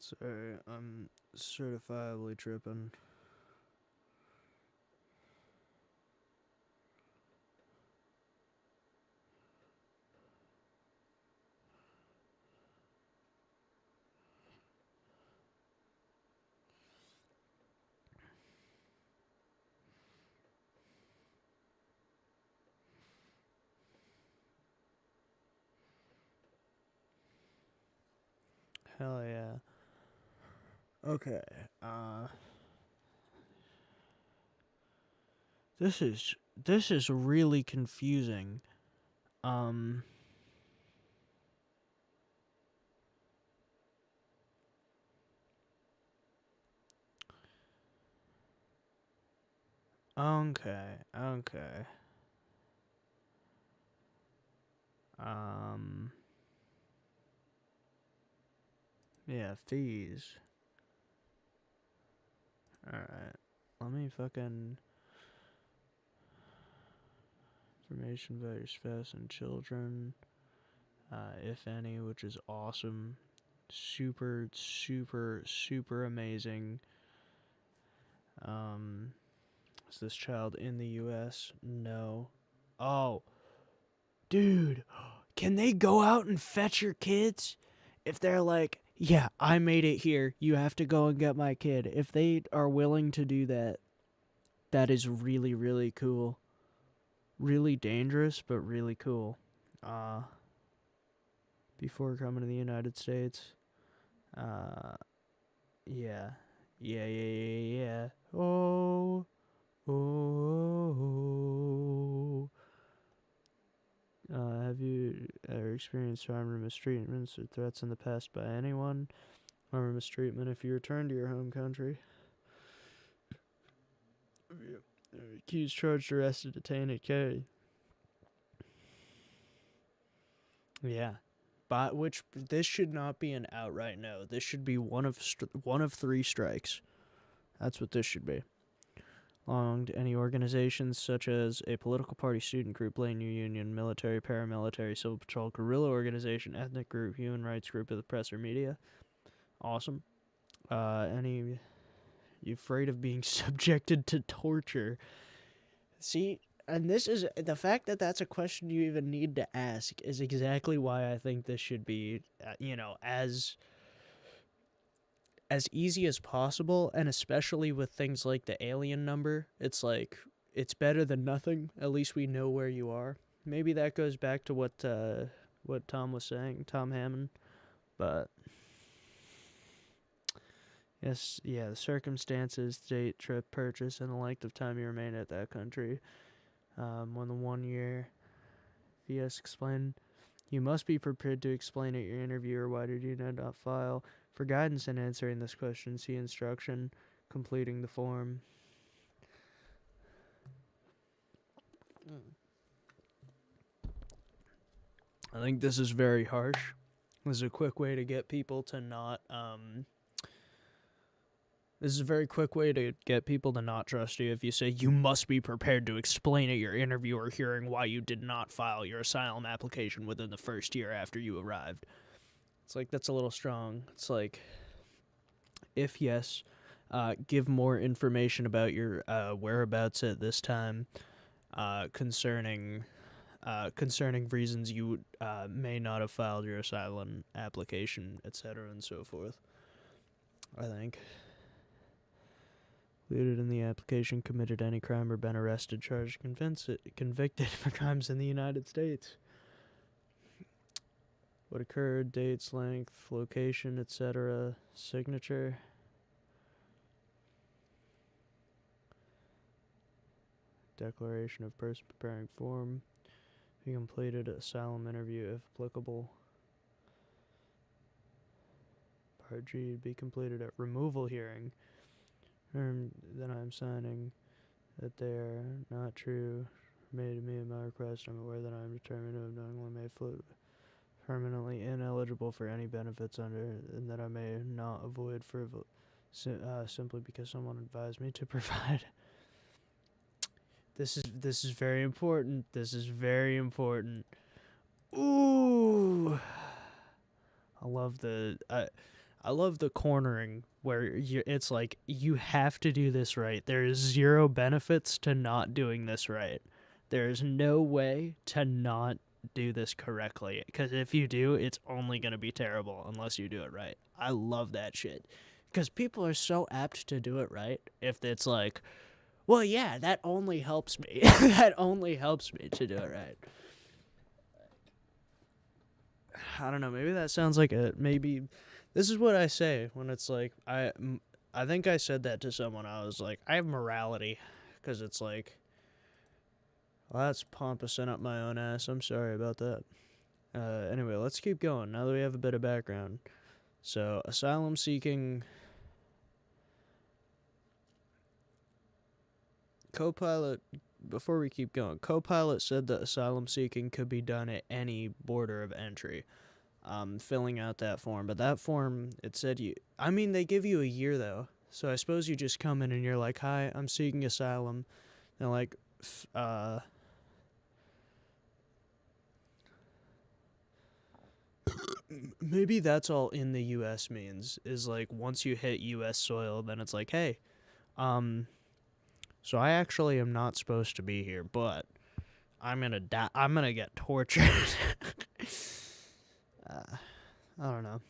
Sorry, I'm certifiably tripping. Hell yeah. Okay, this is really confusing. Okay. Yeah, fees. Alright. Let me fucking... Information about your spouse and children. If any, which is awesome. Super, super, super amazing. Is this child in the U.S.? No. Oh. Dude. Can they go out and fetch your kids? If they're like, yeah, I made it here. You have to go and get my kid. If they are willing to do that, that is really, really cool. Really dangerous, but really cool. Before coming to the United States. Yeah. Yeah. Oh. Have you ever experienced harm or mistreatments or threats in the past by anyone? Harm or mistreatment if you return to your home country? Accused, charged, arrested, detained, and carried. Yeah. But which this should not be an outright no. This should be one of 3 strikes. That's what this should be. Belonged to any organizations such as a political party, student group, labor union, military, paramilitary, civil patrol, guerrilla organization, ethnic group, human rights group of the press or media. Awesome. Any you afraid of being subjected to torture? See, and this is the fact that that's a question you even need to ask is exactly why I think this should be, as easy as possible, and especially with things like the alien number, it's like, it's better than nothing. At least we know where you are. Maybe that goes back to what Tom was saying, Tom Hammond, but yes, yeah, the circumstances, date, trip, purchase, and the length of time you remain at that country. When the 1 year, yes, explain. You must be prepared to explain at your interview or why did you not file. For guidance in answering this question, see instruction completing the form. I think this is very harsh. This is a quick way to get people to not, this is a very quick way to get people to not trust you if you say you must be prepared to explain at your interview or hearing why you did not file your asylum application within the first year after you arrived. It's like, that's a little strong. It's like, if yes, give more information about your whereabouts at this time, concerning reasons you may not have filed your asylum application, etc., and so forth. I think. Included in the application, committed any crime or been arrested, charged, convicted for crimes in the United States. What occurred, dates, length, location, etc., signature. Declaration of person preparing form. He completed asylum interview if applicable. Part G be completed at removal hearing. Then I'm signing that they are not true. Made to me in my request. I'm aware that I am determined to have knowingly made permanently ineligible for any benefits under, and that I may not avoid simply because someone advised me to provide. This is very important. This is very important. Ooh, I love the I love the cornering where it's like you have to do this right. There is zero benefits to not doing this right. There is no way to not do this correctly, because if you do, it's only going to be terrible unless you do it right. I love that shit, because people are so apt to do it right if it's like, well, yeah, that only helps me. That only helps me to do it right. I don't know, maybe that sounds like maybe this is what I say when it's like, I think I said that to someone. I was like, I have morality, because it's like, well, that's pompous up my own ass. I'm sorry about that. Anyway, let's keep going now that we have a bit of background. So, asylum seeking. Copilot, before we keep going, Copilot said that asylum seeking could be done at any border of entry. Filling out that form, but that form, it said they give you a year though. So I suppose you just come in and you're like, hi, I'm seeking asylum. And like, maybe that's all in the U.S. means, is like once you hit U.S. soil, then it's like, hey, so I actually am not supposed to be here, but I'm gonna die. I'm gonna get tortured. I don't know.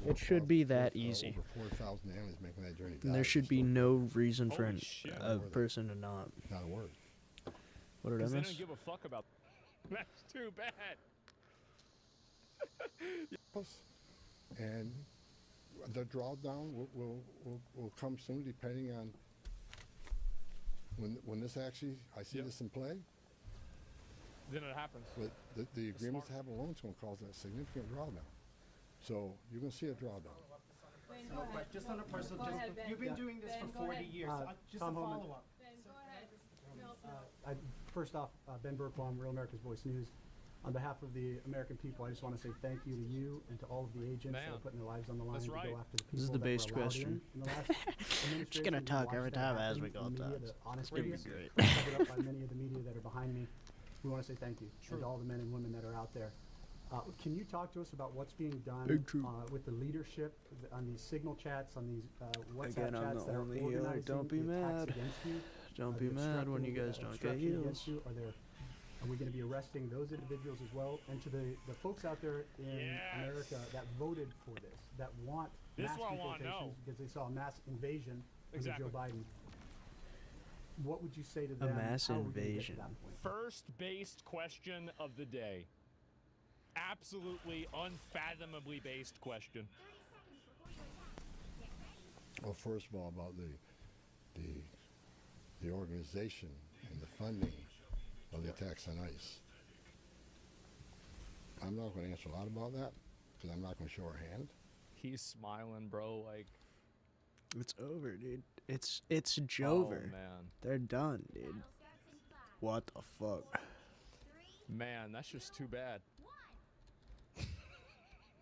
It should be that easy. Over 4,000 aliens making that journey. And there should be no reason for a person to not. Not a word. What did I They miss? don't give a fuck about. That's too bad. And the drawdown will come soon, depending on when this actually, I see this in play. Then it happens. But the agreements to have a loan is going to cause a significant drawdown. So you're going to see a drawdown. No, but just on a personal, you've been doing this for 40 years. Just a follow-up. First off, Ben Burkbaum, Real America's Voice News. On behalf of the American people, I just want to say thank you to you and to all of the agents that are putting their lives on the line to go after the people. This is the that base were allowed question. in the last Just gonna administration. talk We every watched that time as happen we go in the media, talks. the honest It's gonna be radius, great. covered up by many of the media that are behind me. We want to say thank you and to all the men and women that are out there. Can you talk to us about what's being done with the leadership on these signal chats, on these WhatsApp Again, I'm chats the that are only healer. organizing Don't be the attacks mad. against you? Don't be mad when you guys don't get heals. Are we going to be arresting those individuals as well? And to the folks out there in America that voted for this, that want mass deportations because they saw a mass invasion under Joe Biden, what would you say to them? A mass How are we gonna get to invasion. that point? First-based question of the day. Absolutely unfathomably based question. Well, first of all, about the organization and the funding of the attacks on ICE. I'm not going to answer a lot about that because I'm not going to show our hand. He's smiling, bro. Like, it's over, dude. It's Jover. Oh, man. They're done, dude. What the fuck? Man, that's just too bad.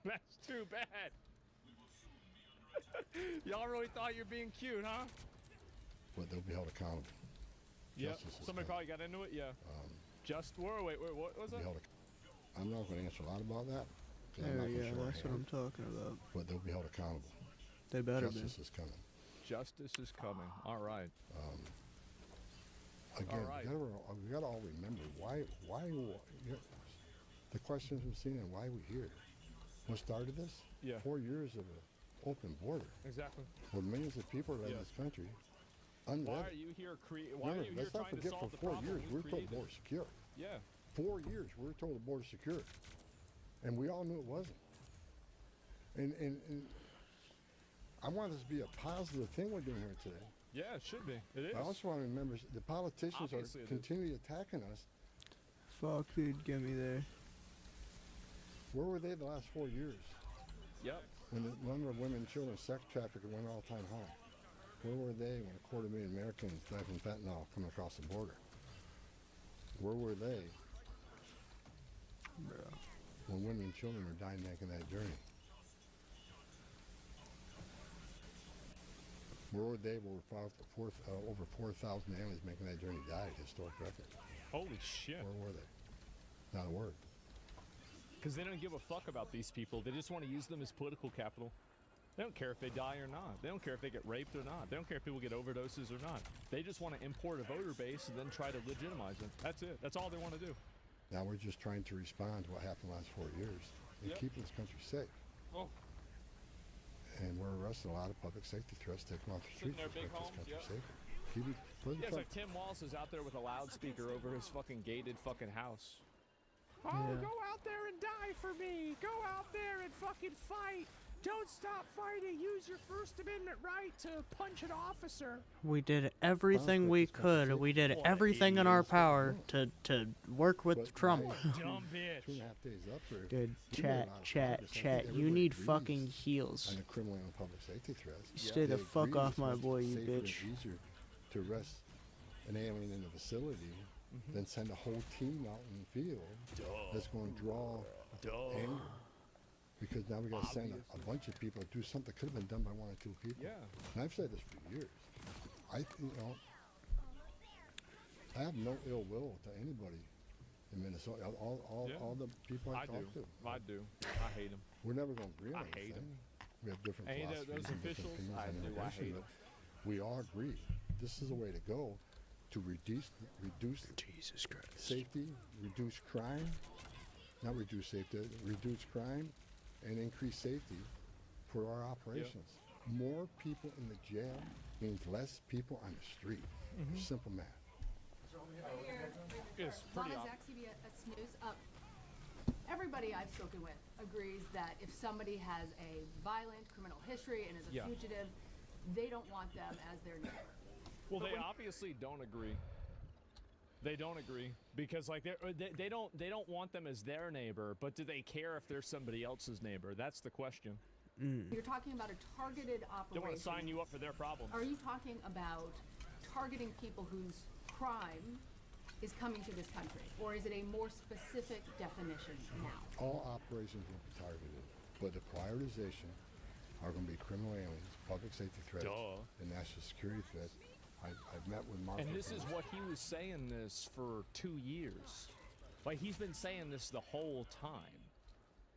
That's too bad. Y'all really thought you're being cute, huh? But they'll be held accountable. Yep. Justice is Somebody coming. probably got into it. Yeah. Wait, what was that? I'm not going to answer a lot about that. 'Cause I'm not gonna show our That's what hand. I'm talking about. But they'll be held accountable. They better be. Justice is coming. Justice is coming. All right. Again, All right. we got to all remember why the questions we've seen and why we're here. What started this? Yeah. 4 years of an open border. Exactly. Where millions of people are in this country. Why are you here? Why are you here Let's not trying to forget, solve for the 4 problem years we we were told created? the border secure. Yeah. 4 years we were told the border secure, and we all knew it wasn't. And I want this to be a positive thing we're doing here today. Yeah, it should be. It is. I also want to remember the politicians Obviously are it is. continually attacking us. Fuck, dude, get me there. Where were they the last 4 years? Yep. When the number of women and children sex trafficking went all-time high. Where were they when 250,000 Americans died from fentanyl coming across the border? Where were they when women and children were dying making that journey? Where were they when over 4,000 aliens making that journey died? Historic record. Holy shit. Where were they? Not a word. Because they don't give a fuck about these people. They just want to use them as political capital. They don't care if they die or not. They don't care if they get raped or not. They don't care if people get overdoses or not. They just want to import a voter base and then try to legitimize them. That's it. That's all they want to do. Now we're just trying to respond to what happened the last 4 years and keep this country safe. Oh. And we're arresting a lot of public safety threats, take them off the streets to make this country safer. Keep it, Yeah, it's like Tim Walz is out there with a loudspeaker over his fucking gated fucking house. Yeah. Oh, go out there and die for me. Go out there and fucking fight. Don't stop fighting. Use your First Amendment right to punch an officer. We did everything we could. We did everything in our power to work with Trump. Dumb bitch. 2.5 days up there. Dude, we made a lot of progress. I think you everybody need agrees fucking heels. on the criminal and public safety threats. Stay the They fuck agree off it's my much boy, you safer and bitch. easier to arrest an alien in a facility than send a whole team out in the field that's going to draw anger. Because now we got to send a bunch of people to do something that could have been done by 1 or 2 people. Yeah. And I've said this for years. I have no ill will to anybody in Minnesota. All the people I talk to. I do. I hate them. We're never going to agree on I hate anything. We have different Any of philosophies those and different officials, opinions I on do. I immigration, hate but 'em. we all agree this is a way to go to reduce Jesus Christ. safety, reduce crime, not reduce safety, reduce crime, and increase safety for our operations. More people in the jail means less people on the street. Simple math. It's pretty obvious. Actually a snooze up. Everybody I've spoken with agrees that if somebody has a violent criminal history and is a fugitive, they don't want them as their neighbor. Well, they obviously don't agree. They don't agree because like they don't want them as their neighbor, but do they care if they're somebody else's neighbor? That's the question. You're talking about a targeted operation. They want to sign you up for their problems. Are you talking about targeting people whose crime is coming to this country, or is it a more specific definition now? All operations will be targeted, but the prioritization are going to be criminal aliens, public safety threats, and national security threats. I've met with Mark. And this is what he was saying this for 2 years. Like, he's been saying this the whole time.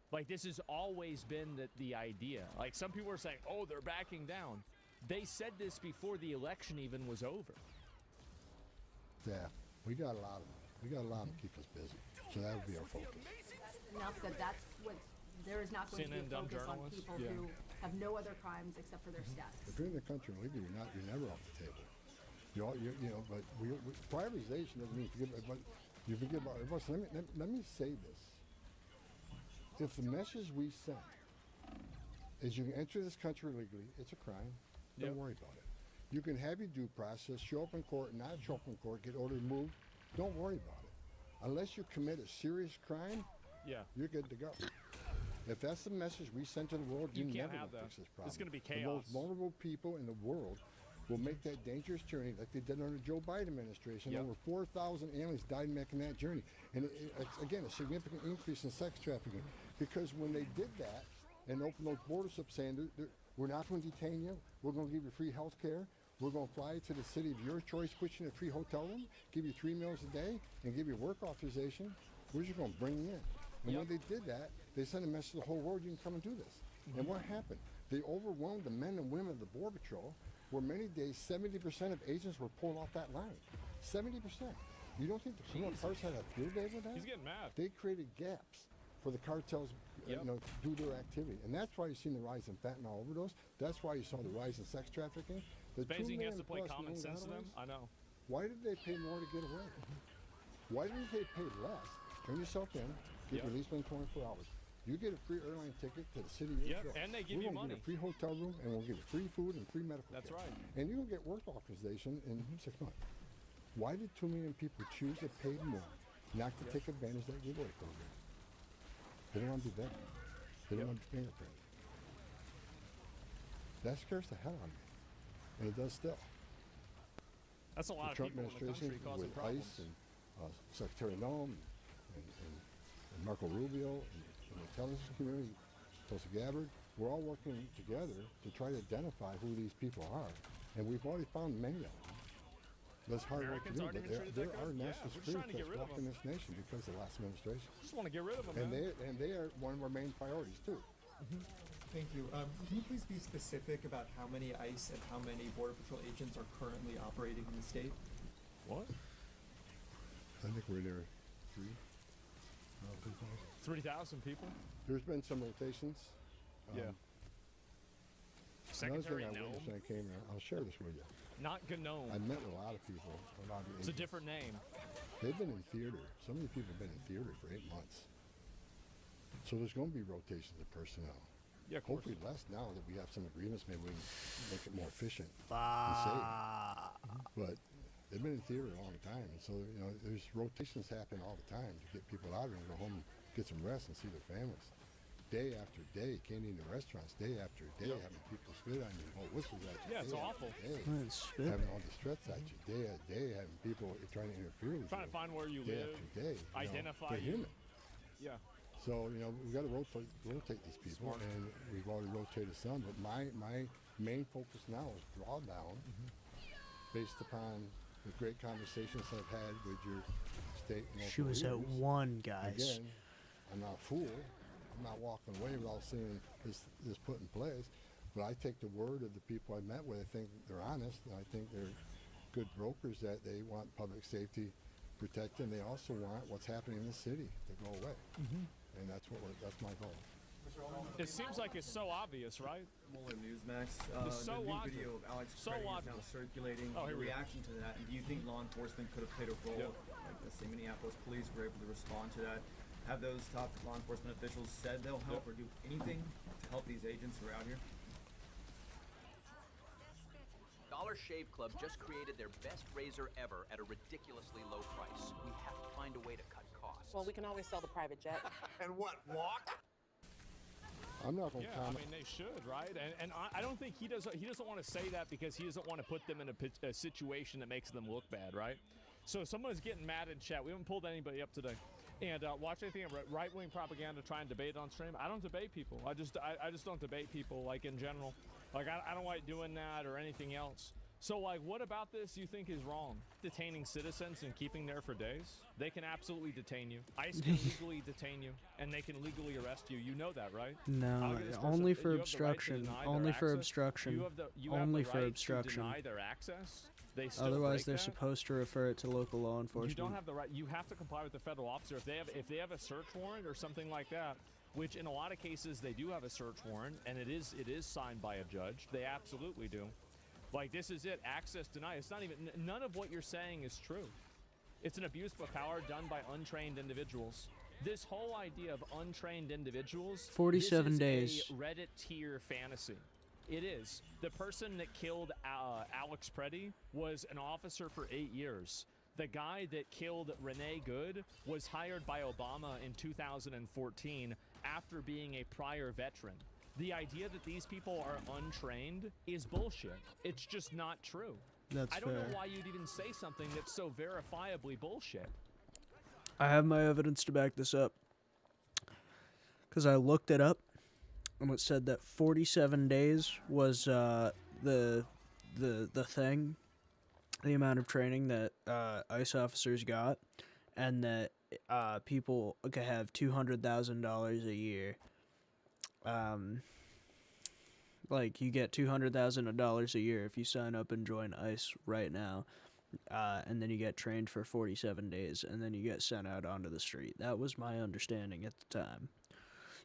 Like, this has always been the idea. Like, some people are saying, oh, they're backing down. They said this before the election even was over. Yeah, we got a lot of them to keep us busy. So that would be our focus. Enough that's what there is not going to be a dumb focus on journalists? people who have no other crimes except for their status. If you're in the country illegally, you're never off the table. But privatization doesn't mean you forget about everybody. Let me say this. If the message we send is you can enter this country illegally, it's a crime, don't worry about it. You can have your due process, show up in court, not show up in court, get ordered removed, don't worry about it. Unless you commit a serious crime, you're good to go. If that's the message we send to the world, you can't never have will that. fix this problem. It's going to be The chaos. most vulnerable people in the world will make that dangerous journey like they did under the Joe Biden administration. Over 4,000 aliens died making that journey. And it's, again, a significant increase in sex trafficking. Because when they did that and opened those borders up saying, we're not going to detain you, we're going to give you free health care, we're going to fly you to the city of your choice, put you in a free hotel room, give you 3 meals a day, and give you work authorization, we're just going to bring you in. And when they did that, they sent a message to the whole world, you can come and do this. And what happened? They overwhelmed the men and women of the Border Patrol, where many days 70% of agents were pulled off that line. 70%. You don't think the criminal cartels had a field day with that? He's getting mad. They created gaps for the cartels to do their activity. And that's why you've seen the rise in fentanyl overdose. That's why you saw the rise in sex trafficking. The Spacing 2 has to play million plus common known sense to them. gotaways, I know. why did they pay more to get away? Why didn't they pay less? Turn yourself in, get released within 24 hours. You get a free airline ticket to the city of your choice. And they give We're you gonna money. Give you a free hotel room, and we'll give you free food and free medical That's care. right. And you will get work authorization in 6 months. Why did 2 million people choose to pay more, not to take advantage of that giveaway program? They don't want to be vetted. They don't want to be fingerprinted. That scares the hell out of me, and it does still. That's a lot The Trump of people in the administration country causing with problems. ICE and Secretary Noem and Marco Rubio and the intelligence community, Tulsi Gabbard, we're all working together to try to identify who these people are, and we've already found many of them. That's hard work to Americans do, aren't but even treated there that are good. Yeah, national we're just trying to security get threats rid of walking them. this nation because of the last administration. Just want to get rid of them, And man. they are one of our main priorities too. Thank you. Can you please be specific about how many ICE and how many Border Patrol agents are currently operating in the state? What? I think we're there 3,000 people? There's been some rotations. Yeah. Another Secretary thing I Gnome? witnessed when I came here, I'll share this with you. Not Gnome. I met with a lot of people, a lot of It's a agents. different name. They've been in theater. Some of these people have been in theater for 8 months. So there's going to be rotations of personnel. Yeah, of course. Hopefully less now that we have some agreements. Maybe we can make it more efficient and safe. But they've been in theater a long time, and so there's rotations happening all the time to get people out there and go home, and get some rest, and see their families. Day after day, can't eat in restaurants. Day after day, having people spit on you, whistles at you. Yeah, it's day awful. after day, having all these threats at you. Day after day, having people trying to interfere with Trying you. to find where you day live, after day. identify they're you. human. Yeah. So we've got to rotate these people, and we've already rotated some. But my main focus now is drawdown, based upon the great conversations I've had with your state and local She was at leaders. 1, guys. Again, I'm not a fool. I'm not walking away without seeing this put in place. But I take the word of the people I met with. I think they're honest, and I think they're good brokers, that they want public safety protected, and they also want what's happening in the city to go away. And that's my goal. It seems like it's so obvious, right? Mueller Newsmax. It's so the new logical. video of Alex So Craig is logical. now circulating. Oh, here Your we go. reaction to that, and do you think law enforcement could have played a role? Like, let's say Minneapolis police were able to respond to that. Have those top law enforcement officials said they'll help or do anything to help these agents who are out here? Dollar Shave Club just created their best razor ever at a ridiculously low price. We have to find a way to cut costs. Well, we can always sell the private jet. And what, walk? I'm not going Yeah, to I comment. mean they should, right? And I don't think he doesn't want to say that because he doesn't want to put them in a situation that makes them look bad, right? So if someone's getting mad in chat, we haven't pulled anybody up today, and watch anything right-wing propaganda, try and debate on stream. I don't debate people. I just don't debate people, like, in general. Like, I don't like doing that or anything else. So, like, what about this you think is wrong? Detaining citizens and keeping there for days? They can absolutely detain you. ICE can legally detain you, and they can legally arrest you. You know that, right? No, I'll give this only person- for you have the right to obstruction. deny Only their for access. obstruction. You have the Only right for to obstruction. deny their access. They still Otherwise, break they're that. supposed to refer it to local law enforcement. You don't have the right. You have to comply with the federal officer if they have a search warrant or something like that. Which in a lot of cases they do have a search warrant, and it is signed by a judge. They absolutely do. Like, this is it. Access denied. It's not even. None of what you're saying is true. It's an abuse of power done by untrained individuals. This whole idea of untrained individuals. 47 this is days. a Reddit tier fantasy. It is. The person that killed Alex Preddy was an officer for 8 years. The guy that killed Renee Good was hired by Obama in 2014 after being a prior veteran. The idea that these people are untrained is bullshit. It's just not true. That's I don't fair. know why you'd even say something that's so verifiably bullshit. I have my evidence to back this up. Because I looked it up, and it said that 47 days was the thing, the amount of training that ICE officers got, and that people could have $200,000 a year. Like, you get $200,000 a year if you sign up and join ICE right now. And then you get trained for 47 days, and then you get sent out onto the street. That was my understanding at the time.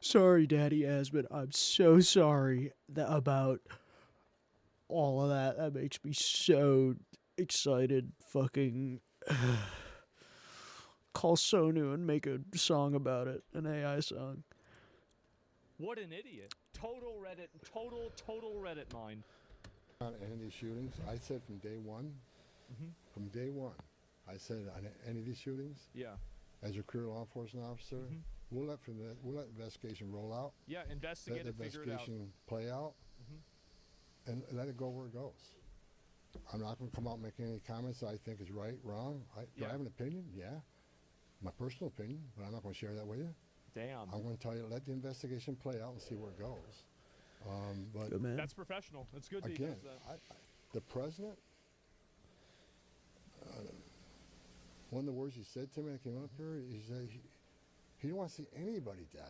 Sorry, Daddy Asmund. I'm so sorry about all of that. That makes me so excited. Fucking call Sonu and make a song about it, an AI song. What an idiot. Total Reddit mind. On any of these shootings, I said from day one, I said on any of these shootings, Yeah. as a career law enforcement officer, we'll let investigation roll out. Yeah, investigate Let the it, figure it out. investigation play out, and let it go where it goes. I'm not going to come out and make any comments that I think is right, wrong. Do I have an opinion? Yeah. My personal opinion, but I'm not going to share that with you. Damn. I'm going to tell you, let the investigation play out and see where it goes. But Good man. That's professional. That's good that he again, does that. the president, one of the words he said to me, I came up here, he said he didn't want to see anybody die.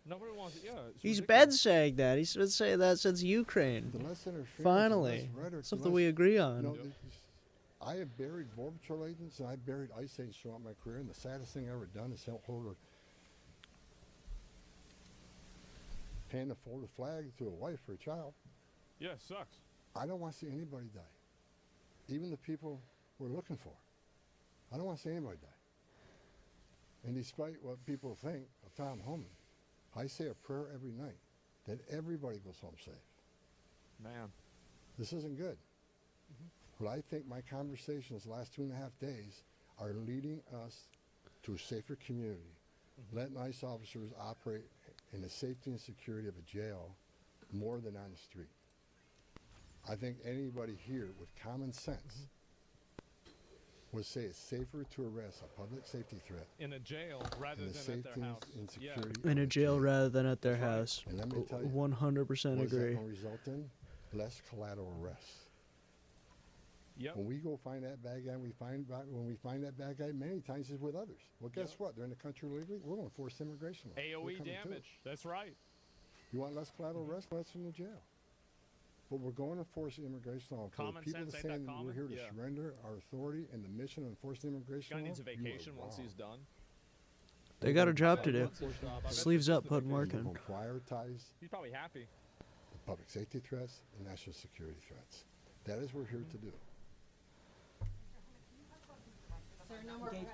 Nobody wants it. Yeah, He's been saying that. He's been saying that since Ukraine. The less interference, Finally, the less rhetoric, something we agree on. You know, I have buried Border Patrol agents and I buried ICE agents throughout my career, and the saddest thing I ever done is hold a hand a folded flag to a wife or a child. Yeah, it sucks. I don't want to see anybody die, even the people we're looking for. I don't want to see anybody die. And despite what people think of Tom Homan, I say a prayer every night that everybody goes home safe. Man. This isn't good. But I think my conversations the last 2.5 days are leading us to a safer community. Letting ICE officers operate in the safety and security of a jail more than on the street. I think anybody here with common sense would say it's safer to arrest a public safety threat in a jail rather than safety at their house. and Yeah. security In a jail rather than at their That's right. house. And let me tell you, 100% what's that agree. going to result in? Less collateral arrests. Yep. When we go find that bad guy, when we find that bad guy, many times he's with others. Well, guess what? They're in the country illegally. We're going to force immigration laws. They're AOE coming too. damage. That's right. You want less collateral arrest? Let's in the jail. But we're going to force immigration law. For Common people sense, to ain't say that we're common? here to Yeah. surrender our authority and the mission of enforcing immigration Guy law. needs a you are vacation once wrong. he's done. They got a job to do. What's his job? I bet Sleeves this up, is the putting work We're in. going to prioritize He's probably happy. public safety threats and national security threats. That is what we're here to do. Sir, no more questions.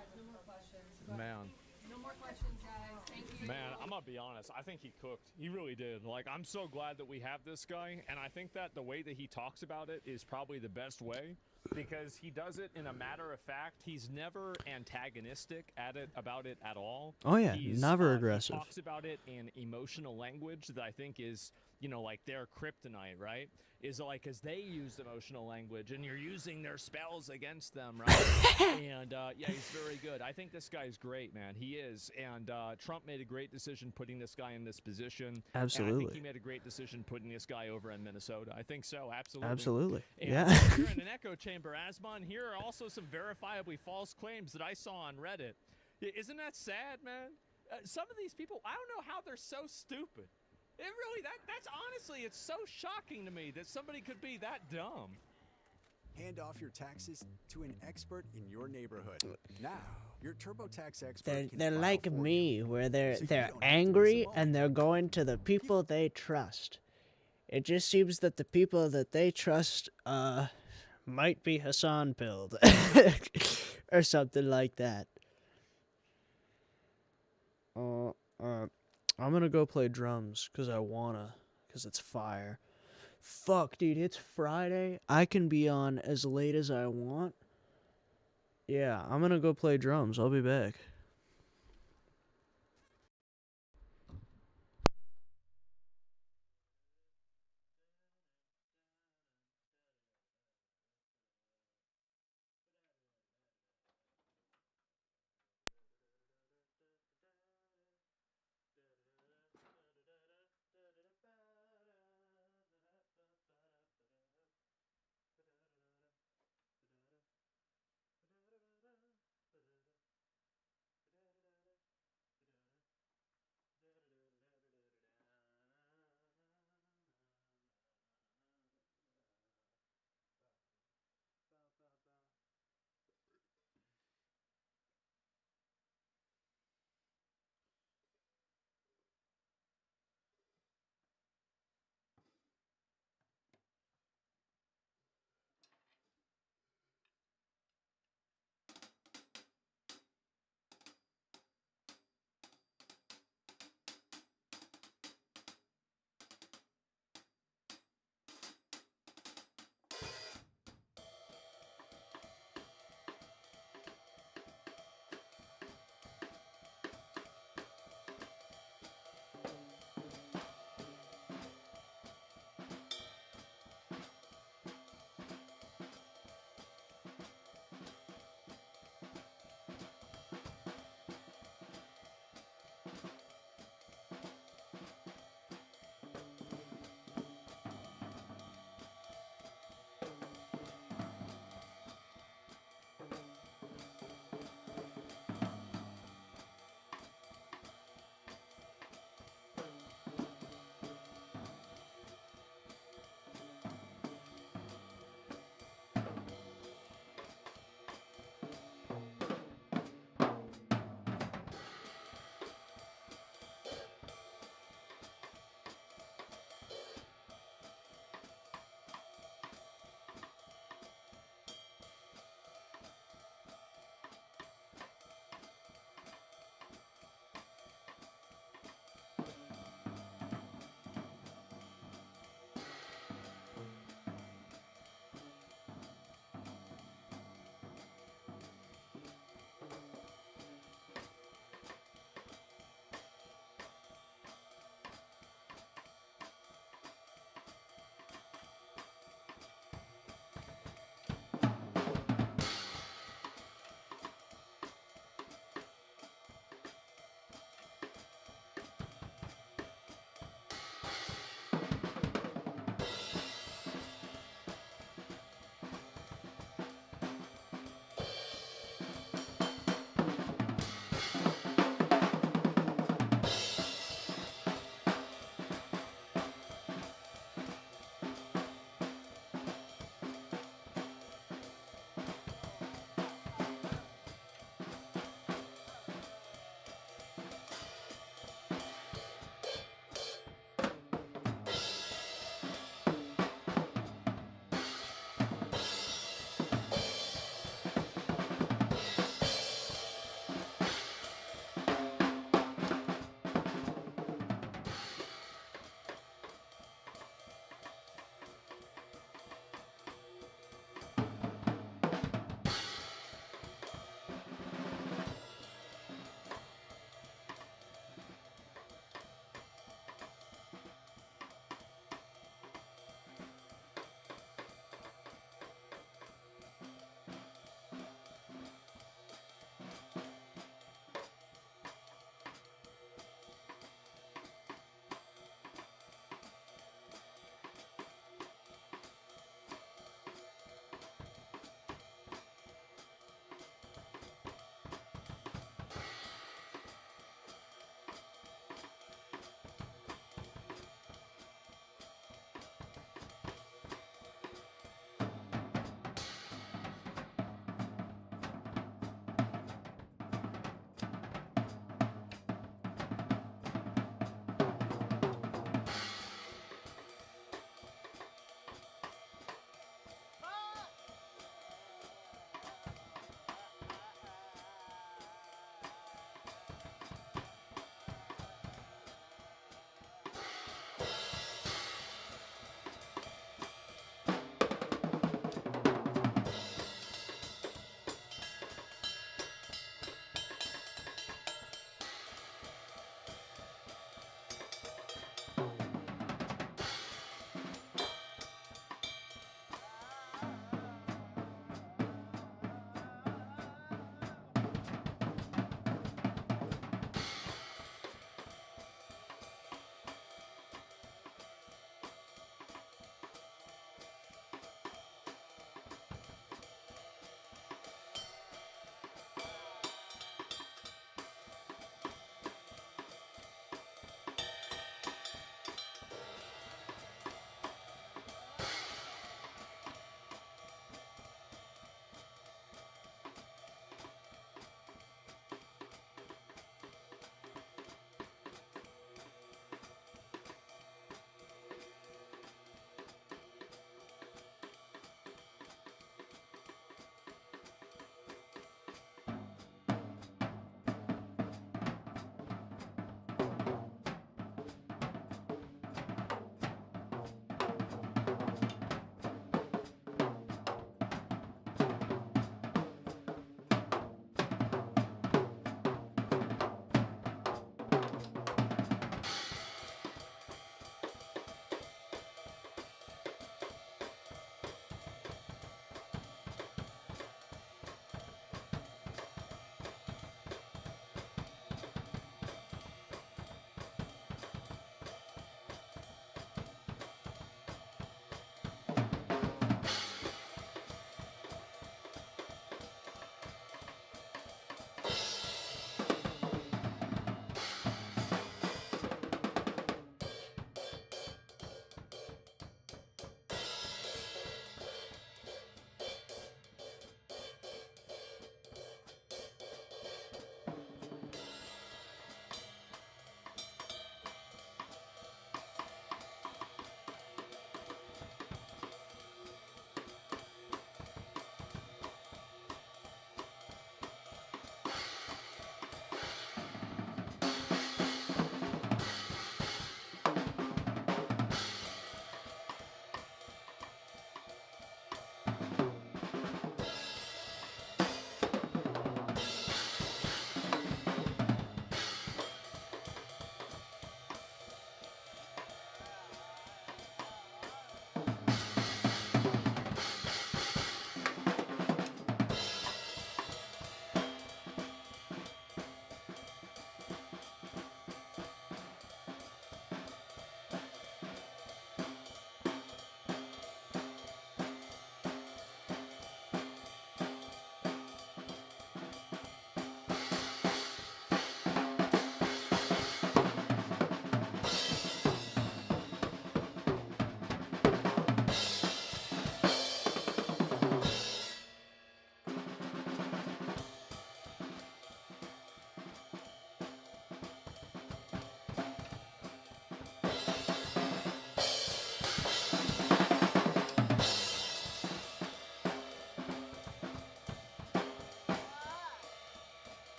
Man. No more questions, guys. Thank you. Man, I'm gonna be honest. I think he cooked. He really did. Like, I'm so glad that we have this guy, and I think that the way that he talks about it is probably the best way, because he does it in a matter of fact. He's never antagonistic about it at all. Oh, yeah, He's, never He aggressive. talks about it in emotional language that I think is, like their kryptonite, right? Is like, as they use emotional language, and you're using their spells against them, right? And yeah, he's very good. I think this guy's great, man. He is. And Trump made a great decision putting this guy in this position. And I Absolutely. think he made a great decision putting this guy over in Minnesota. I think so. Absolutely. Absolutely. And Yeah. You're in an echo chamber, Asmon. Here are also some verifiably false claims that I saw on Reddit. Isn't that sad, man? Some of these people, I don't know how they're so stupid. It really, that's honestly, it's so shocking to me that somebody could be that dumb. Hand off your taxes to an expert in your neighborhood. Now, your TurboTax expert can They're file like for you. me, where they're So you don't have to angry miss them all. and they're going to the people they trust. It just seems that the people that they trust might be Hassan pilled or something like that. I'm gonna go play drums because I wanna, because it's fire. Fuck, dude, it's Friday. I can be on as late as I want. Yeah, I'm gonna go play drums. I'll be back.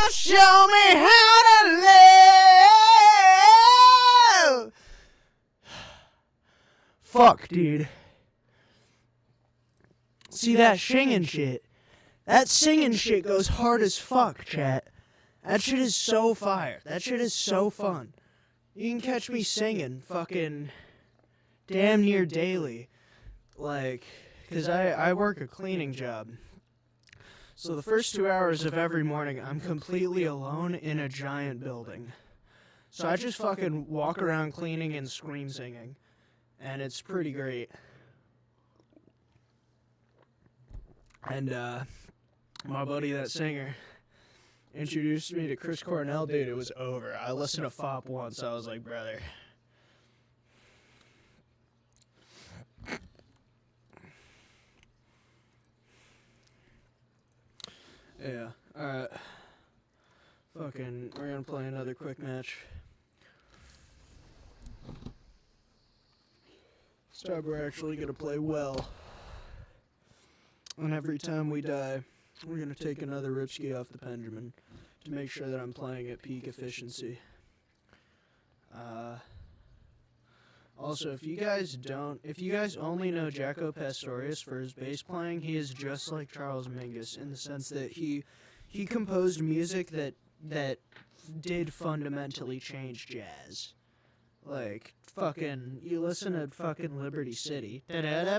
Just show me how to live. Fuck, dude. See that singing shit? That singing shit goes hard as fuck, chat. That shit is so fire. That shit is so fun. You can catch me singing fucking damn near daily. Like, because I work a cleaning job. So the first 2 hours of every morning, I'm completely alone in a giant building. So I just fucking walk around cleaning and scream singing. And it's pretty great. And, my buddy, that singer, introduced me to Chris Cornell, dude. It was over. I listened to FOP once. I was like, brother. Yeah, alright. Fucking, we're gonna play another quick match. This time we're actually gonna play well. And every time we die, we're gonna take another Ripski off the Benjamin to make sure that I'm playing at peak efficiency. Also, if you guys only know Jaco Pastorius for his bass playing, he is just like Charles Mingus in the sense that he composed music that did fundamentally change jazz. Like, fucking, you listen to fucking Liberty City. Even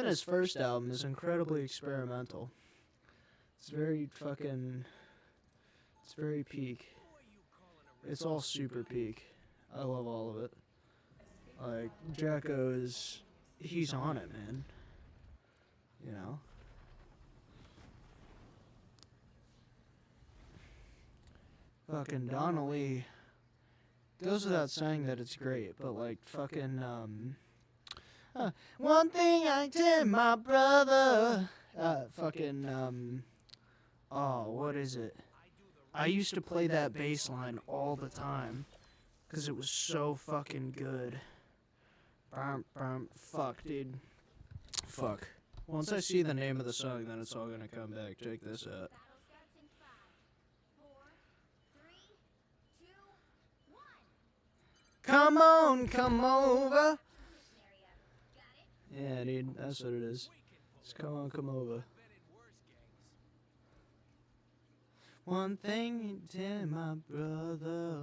his first album is incredibly experimental. It's very fucking... It's very peak. It's all super peak. I love all of it. Like, Jacko is... He's on it, man. You know? Fucking Donnelly... Goes without saying that it's great, but like, fucking, one thing I did, my brother... Oh, what is it? I used to play that bass line all the time, because it was so fucking good. Fuck, dude. Fuck. Once I see the name of the song, then it's all gonna come back. Check this out. Come on, come over. Yeah, dude, that's what it is. Just come on, come over. One thing you did, my brother.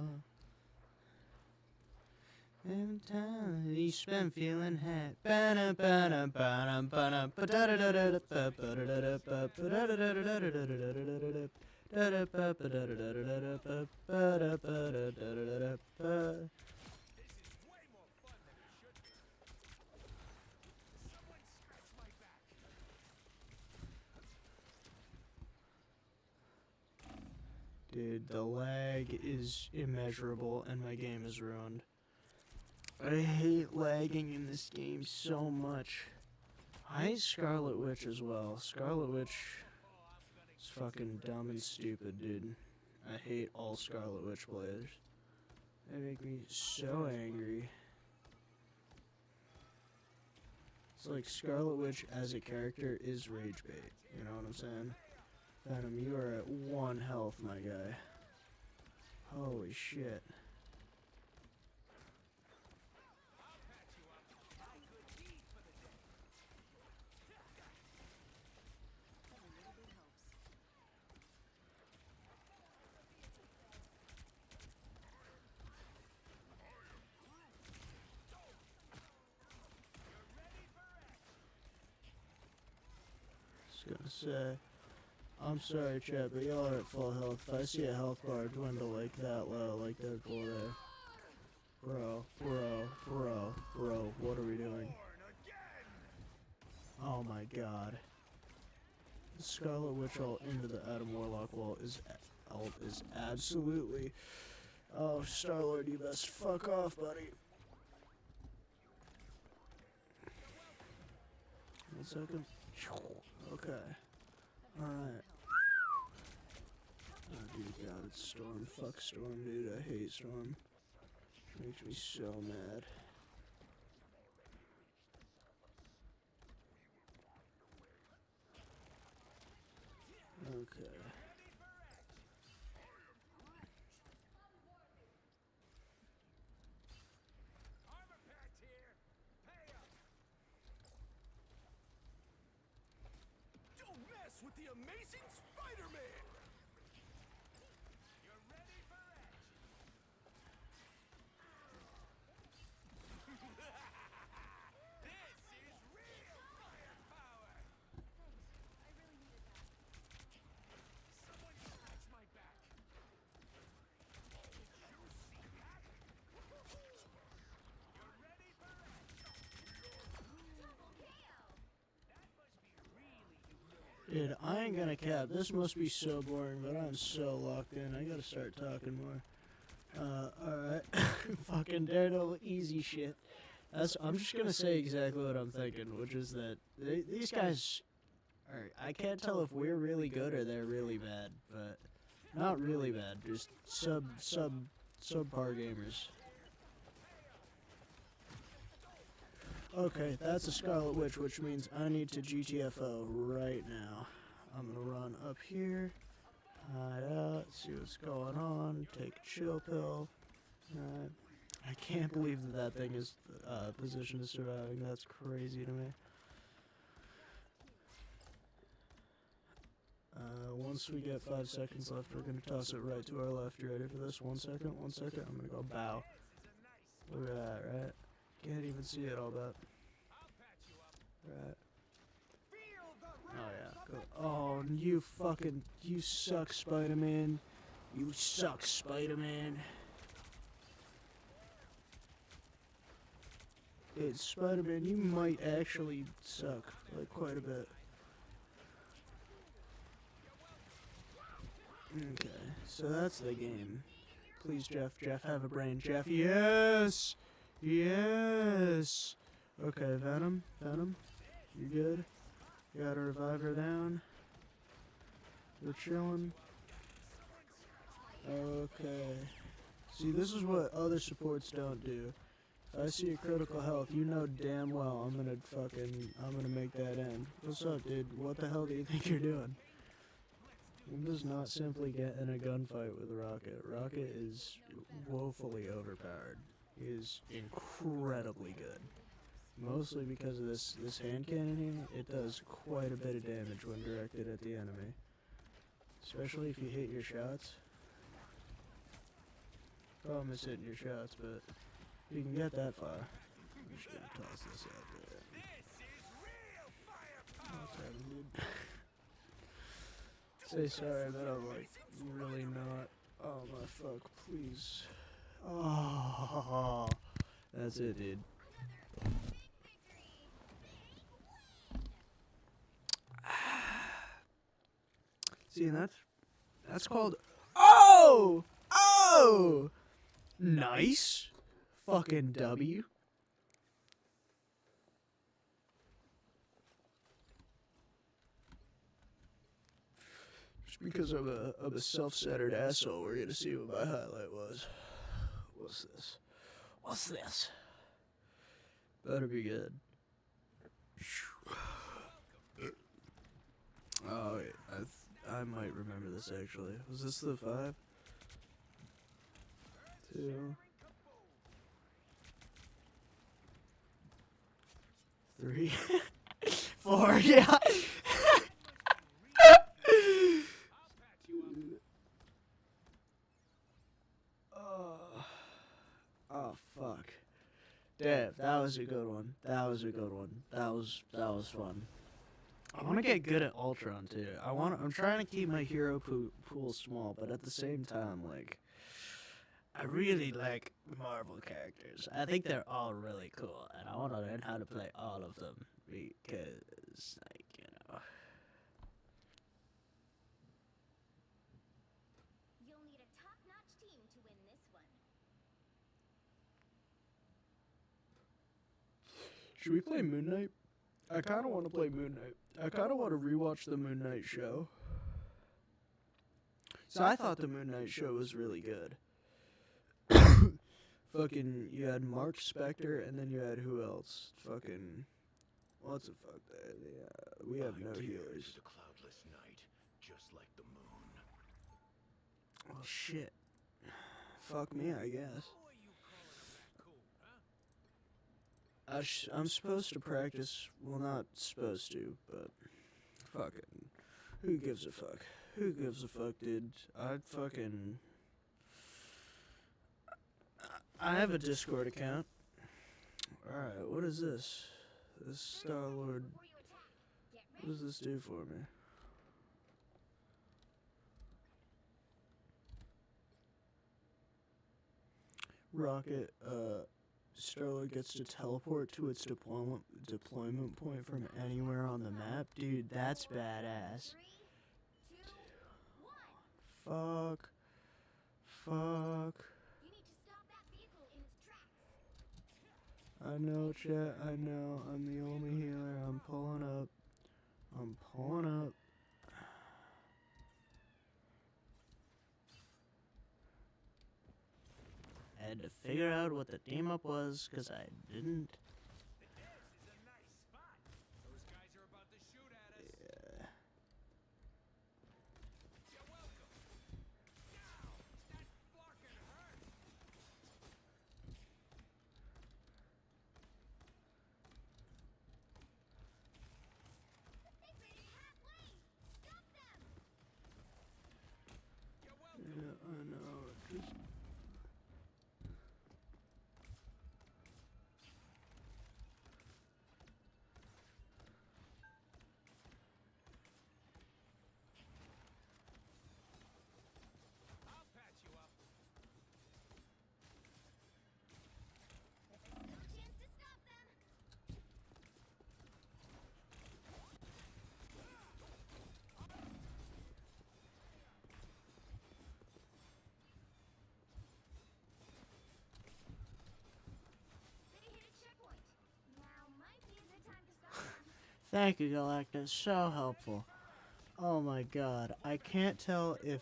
Every time he's been feeling happy. Dude, the lag is immeasurable and my game is ruined. I hate lagging in this game so much. I hate Scarlet Witch as well. Scarlet Witch is fucking dumb and stupid, dude. I hate all Scarlet Witch players. They make me so angry. It's like Scarlet Witch as a character is rage bait. You know what I'm saying? Venom, you are at 1 health, my guy. Holy shit. Gonna say, I'm sorry, chat, but y'all are at full health. If I see a health bar dwindle like that low, like Deadpool there, bro, what are we doing? Oh my god. The Scarlet Witch ult into the Adam Warlock wall is absolutely... Oh, Star-Lord, you best fuck off, buddy. 1 second. Okay. Alright. Oh, dude, God, it's Storm. Fuck Storm, dude. I hate Storm. Makes me so mad. Okay. Don't mess with the amazing Spider-Man! You're ready for action. This is real firepower! Thanks. I really needed that. Someone scratch my back. Did you see that? You're ready for action. Double KO! That must be really humiliating. Dude, I ain't gonna cap. This must be so boring, but I'm so locked in. I gotta start talking more. Alright. Fucking Daredevil, easy shit. I'm just gonna say exactly what I'm thinking, which is that these guys are, I can't tell if we're really good or they're really bad, but not really bad, just subpar gamers. Okay, that's a Scarlet Witch, which means I need to GTFO right now. I'm gonna run up here, hide out, see what's going on, take a chill pill. Alright. I can't believe that thing is positioned as surviving. That's crazy to me. Once we get 5 seconds left, we're gonna toss it right to our left. You ready for this? 1 second, 1 second. I'm gonna go bow. Look at that, right? Can't even see it all but. Right. Oh yeah, go. Oh, you suck, Spider-Man. You suck, Spider-Man. It's Spider-Man, you might actually suck, like, quite a bit. Okay, so that's the game. Please, Jeff, have a brain. Jeff, yes! Yes! Okay, Venom, you good? You gotta revive her down. We're chilling. Okay. See, this is what other supports don't do. If I see a critical health, you know damn well I'm gonna make that end. What's up, dude? What the hell do you think you're doing? He does not simply get in a gunfight with Rocket. Rocket is woefully overpowered. He is incredibly good. Mostly because of this hand cannon here, it does quite a bit of damage when directed at the enemy. Especially if you hit your shots. Problem is hitting your shots, but you can get that far. I'm just gonna toss this out there. What's happening, dude? Say sorry, but I'm like really not. Oh my fuck, please. Oh, that's it, dude. See, and that's called. Oh! Oh! Nice. Fucking W. Just because I'm a self-centered asshole, we're gonna see what my highlight was. What's this? What's this? Better be good. Oh, wait, I might remember this actually. Was this the 5? 2, 3, 4, yeah. Oh fuck. Damn, that was a good one. That was fun. I want to get good at Ultron too. I'm trying to keep my hero pool small, but at the same time, like, I really like Marvel characters. I think they're all really cool, and I want to learn how to play all of them because, like, you know. You'll need a top-notch team to win this one. Should we play Moon Knight? I kind of want to play Moon Knight. I kind of want to rewatch the Moon Knight show. So I thought the Moon Knight show was really good. Fucking, you had Mark Spector, and then you had who else? Fucking, what's the fuck there? We have no healers. The cloudless night, just like the Well, shit. Fuck me, I guess. I'm supposed to practice. Well, not supposed to, but fucking. Who gives a fuck? Who gives a fuck, dude? I have a Discord account. Alright, what is this? This Star-Lord. What does this do for me? Rocket, Star-Lord gets to teleport to its deployment point from anywhere on the map. Dude, that's badass. Fuck. Fuck. I know, chat, I know. I'm the only healer. I'm pulling up. I'm pulling up. I had to figure out what the team up was, because I didn't. Yeah. Yeah, I know. Just Thank you, Galactus. So helpful. Oh my god. I can't tell if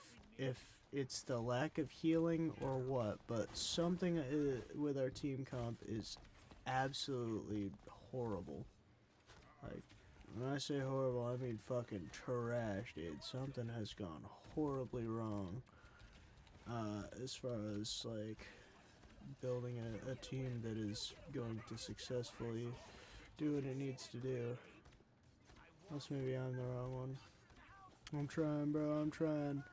it's the lack of healing or what, but something with our team comp is absolutely horrible. Like, when I say horrible, I mean fucking trash, dude. Something has gone horribly wrong. As far as, like, building a team that is going to successfully do what it needs to do. Unless maybe I'm the wrong one. I'm trying, bro. I'm trying.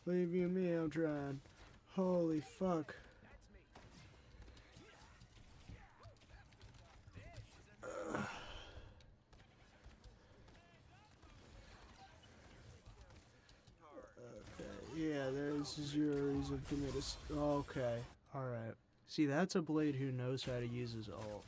Believe you me, I'm trying. Holy fuck. Okay, yeah, this is your reason for me to. Okay, alright. See, that's a blade who knows how to use his ult.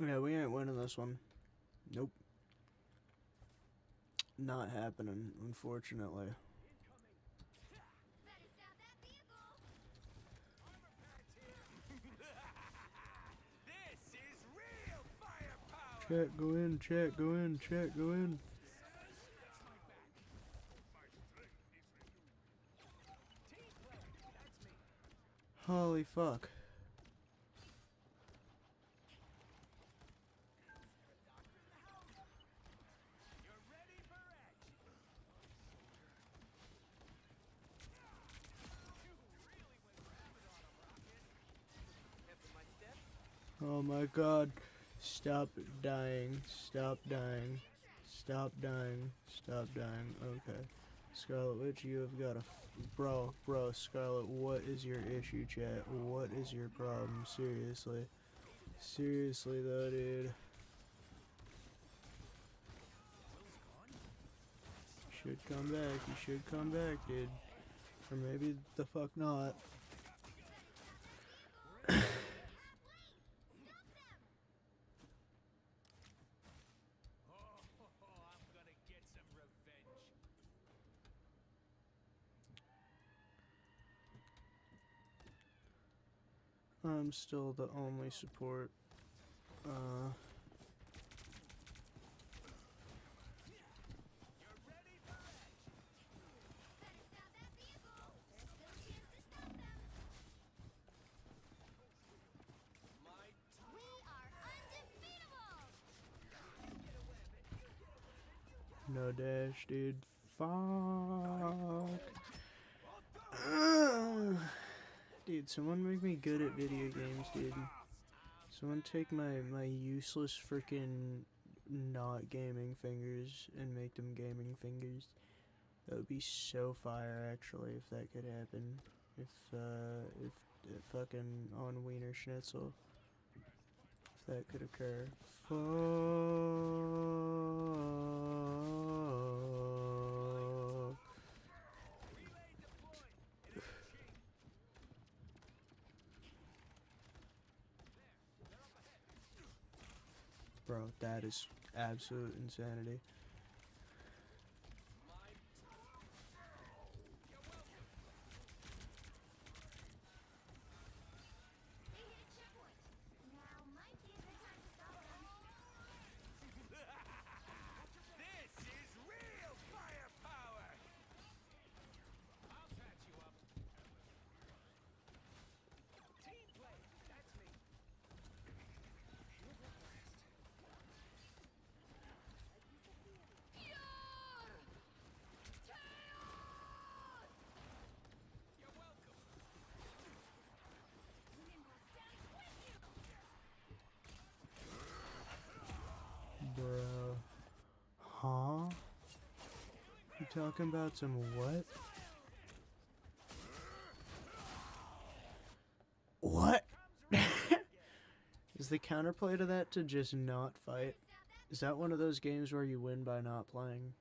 Yeah, we ain't winning this one. Nope. Not happening, unfortunately. Chat, go in, chat, go in, chat, go in. Holy fuck. Oh my god. Stop dying. Stop dying. Stop dying. Stop dying. Okay. Scarlet Witch, you have got a... Bro, Scarlet, what is your issue, chat? What is your problem? Seriously. Seriously, though, dude. You should come back. You should come back, dude. Or maybe the fuck not. I'm still the only support. No dash, dude. Fuck. Dude, someone make me good at video games, dude. Someone take my useless freaking not gaming fingers and make them gaming fingers. That would be so fire, actually, if that could happen. If fucking on Wiener Schnitzel. If that could occur. Fuck. Bro, that is absolute insanity. Now might be a good time to stop them. This is real firepower! I'll patch you up. Team play, that's me. You're welcome. Bro. Huh? You talking about some what? What? Is the counterplay to that to just not fight? Is that one of those games where you win by not playing?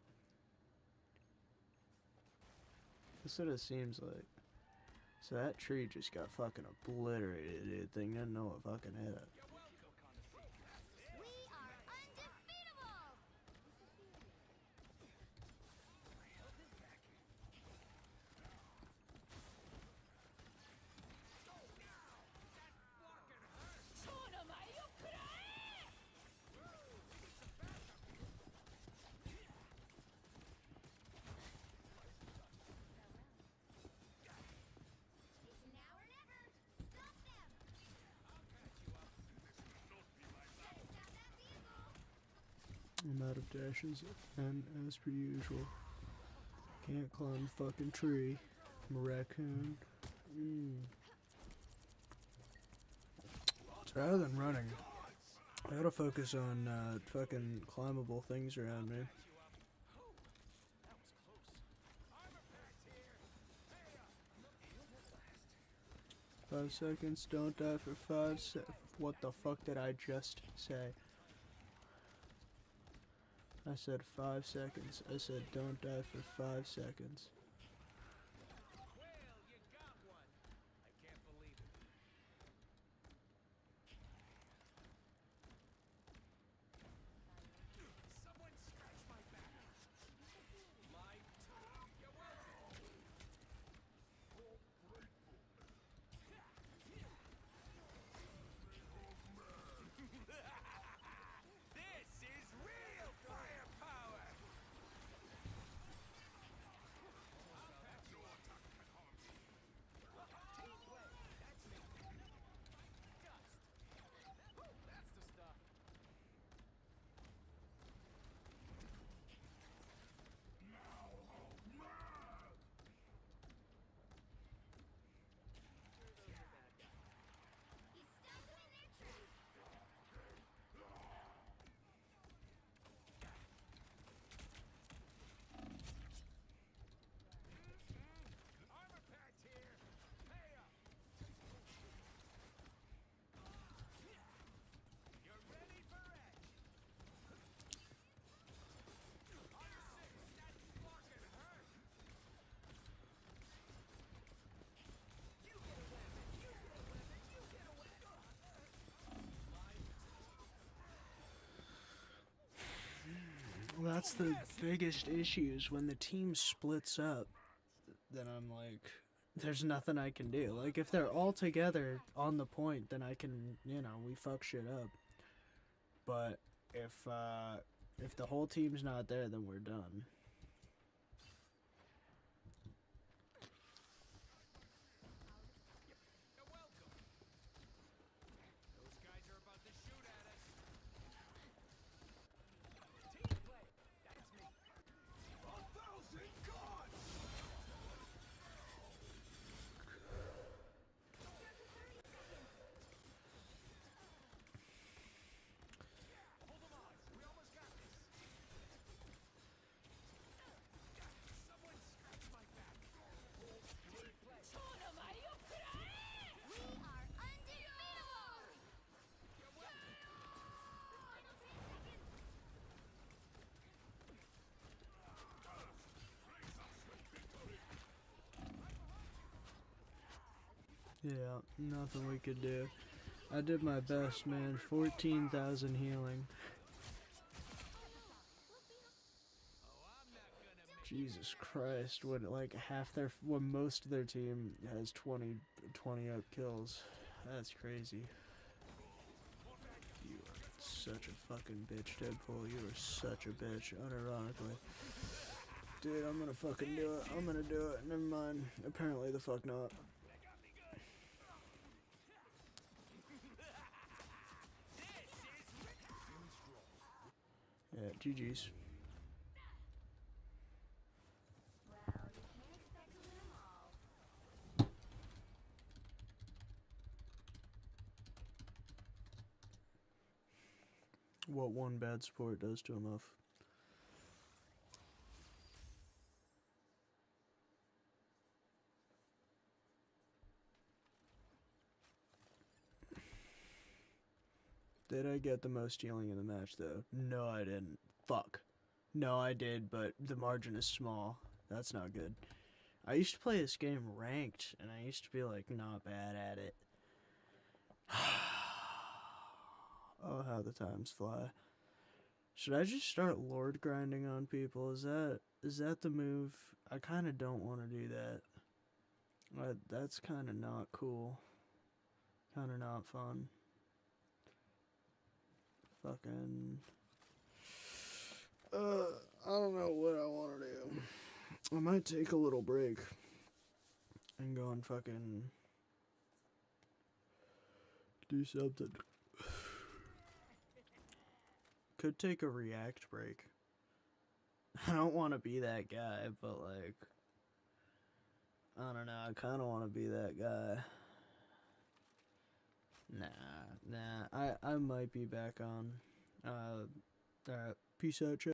That's what it seems like. So that tree just got fucking obliterated, dude. Thing didn't know what fucking hit it. We are undefeatable! It's now or never. Stop them! I'm out of dashes, and as per usual, can't climb the fucking tree. I'm a raccoon. So rather than running, I gotta focus on fucking climbable things around me. 5 seconds, don't die for 5 seconds. What the fuck did I just say? I said 5 seconds. I said don't die for 5 seconds. This is real firepower! That's the stuff. He stuck them in their tracks. Armor patch here. Pay up. You're ready for action. Armor 6, that's fucking hurt. You get a weapon. You get a weapon. You get a weapon. Well, that's the biggest issue is when the team splits up, then I'm like, there's nothing I can do. Like, if they're all together on the point, then I can, you know, we fuck shit up. But if the whole team's not there, then we're done. You're welcome. Those guys are about to shoot at us. Team play. That's me. Yeah, nothing we could do. I did my best, man. 14,000 healing. Jesus Christ, what, like half their, well, most of their team has 20 up kills. That's crazy. You are such a fucking bitch, Deadpool. You are such a bitch, unironically. Dude, I'm gonna fucking do it. I'm gonna do it. Never mind. Apparently the fuck not. Yeah, GG's. What one bad sport does to a muff. Did I get the most healing in the match, though? No, I didn't. Fuck. No, I did, but the margin is small. That's not good. I used to play this game ranked, and I used to be, like, not bad at it. Oh, how the times fly. Should I just start lord grinding on people? Is that the move? I kind of don't want to do that. That's kind of not cool. Kind of not fun. Fucking... I don't know what I want to do. I might take a little break and go and fucking do something. Could take a react break. I don't want to be that guy, but like, I don't know, I kind of want to be that guy. Nah, I might be back on. Alright, peace out, chat.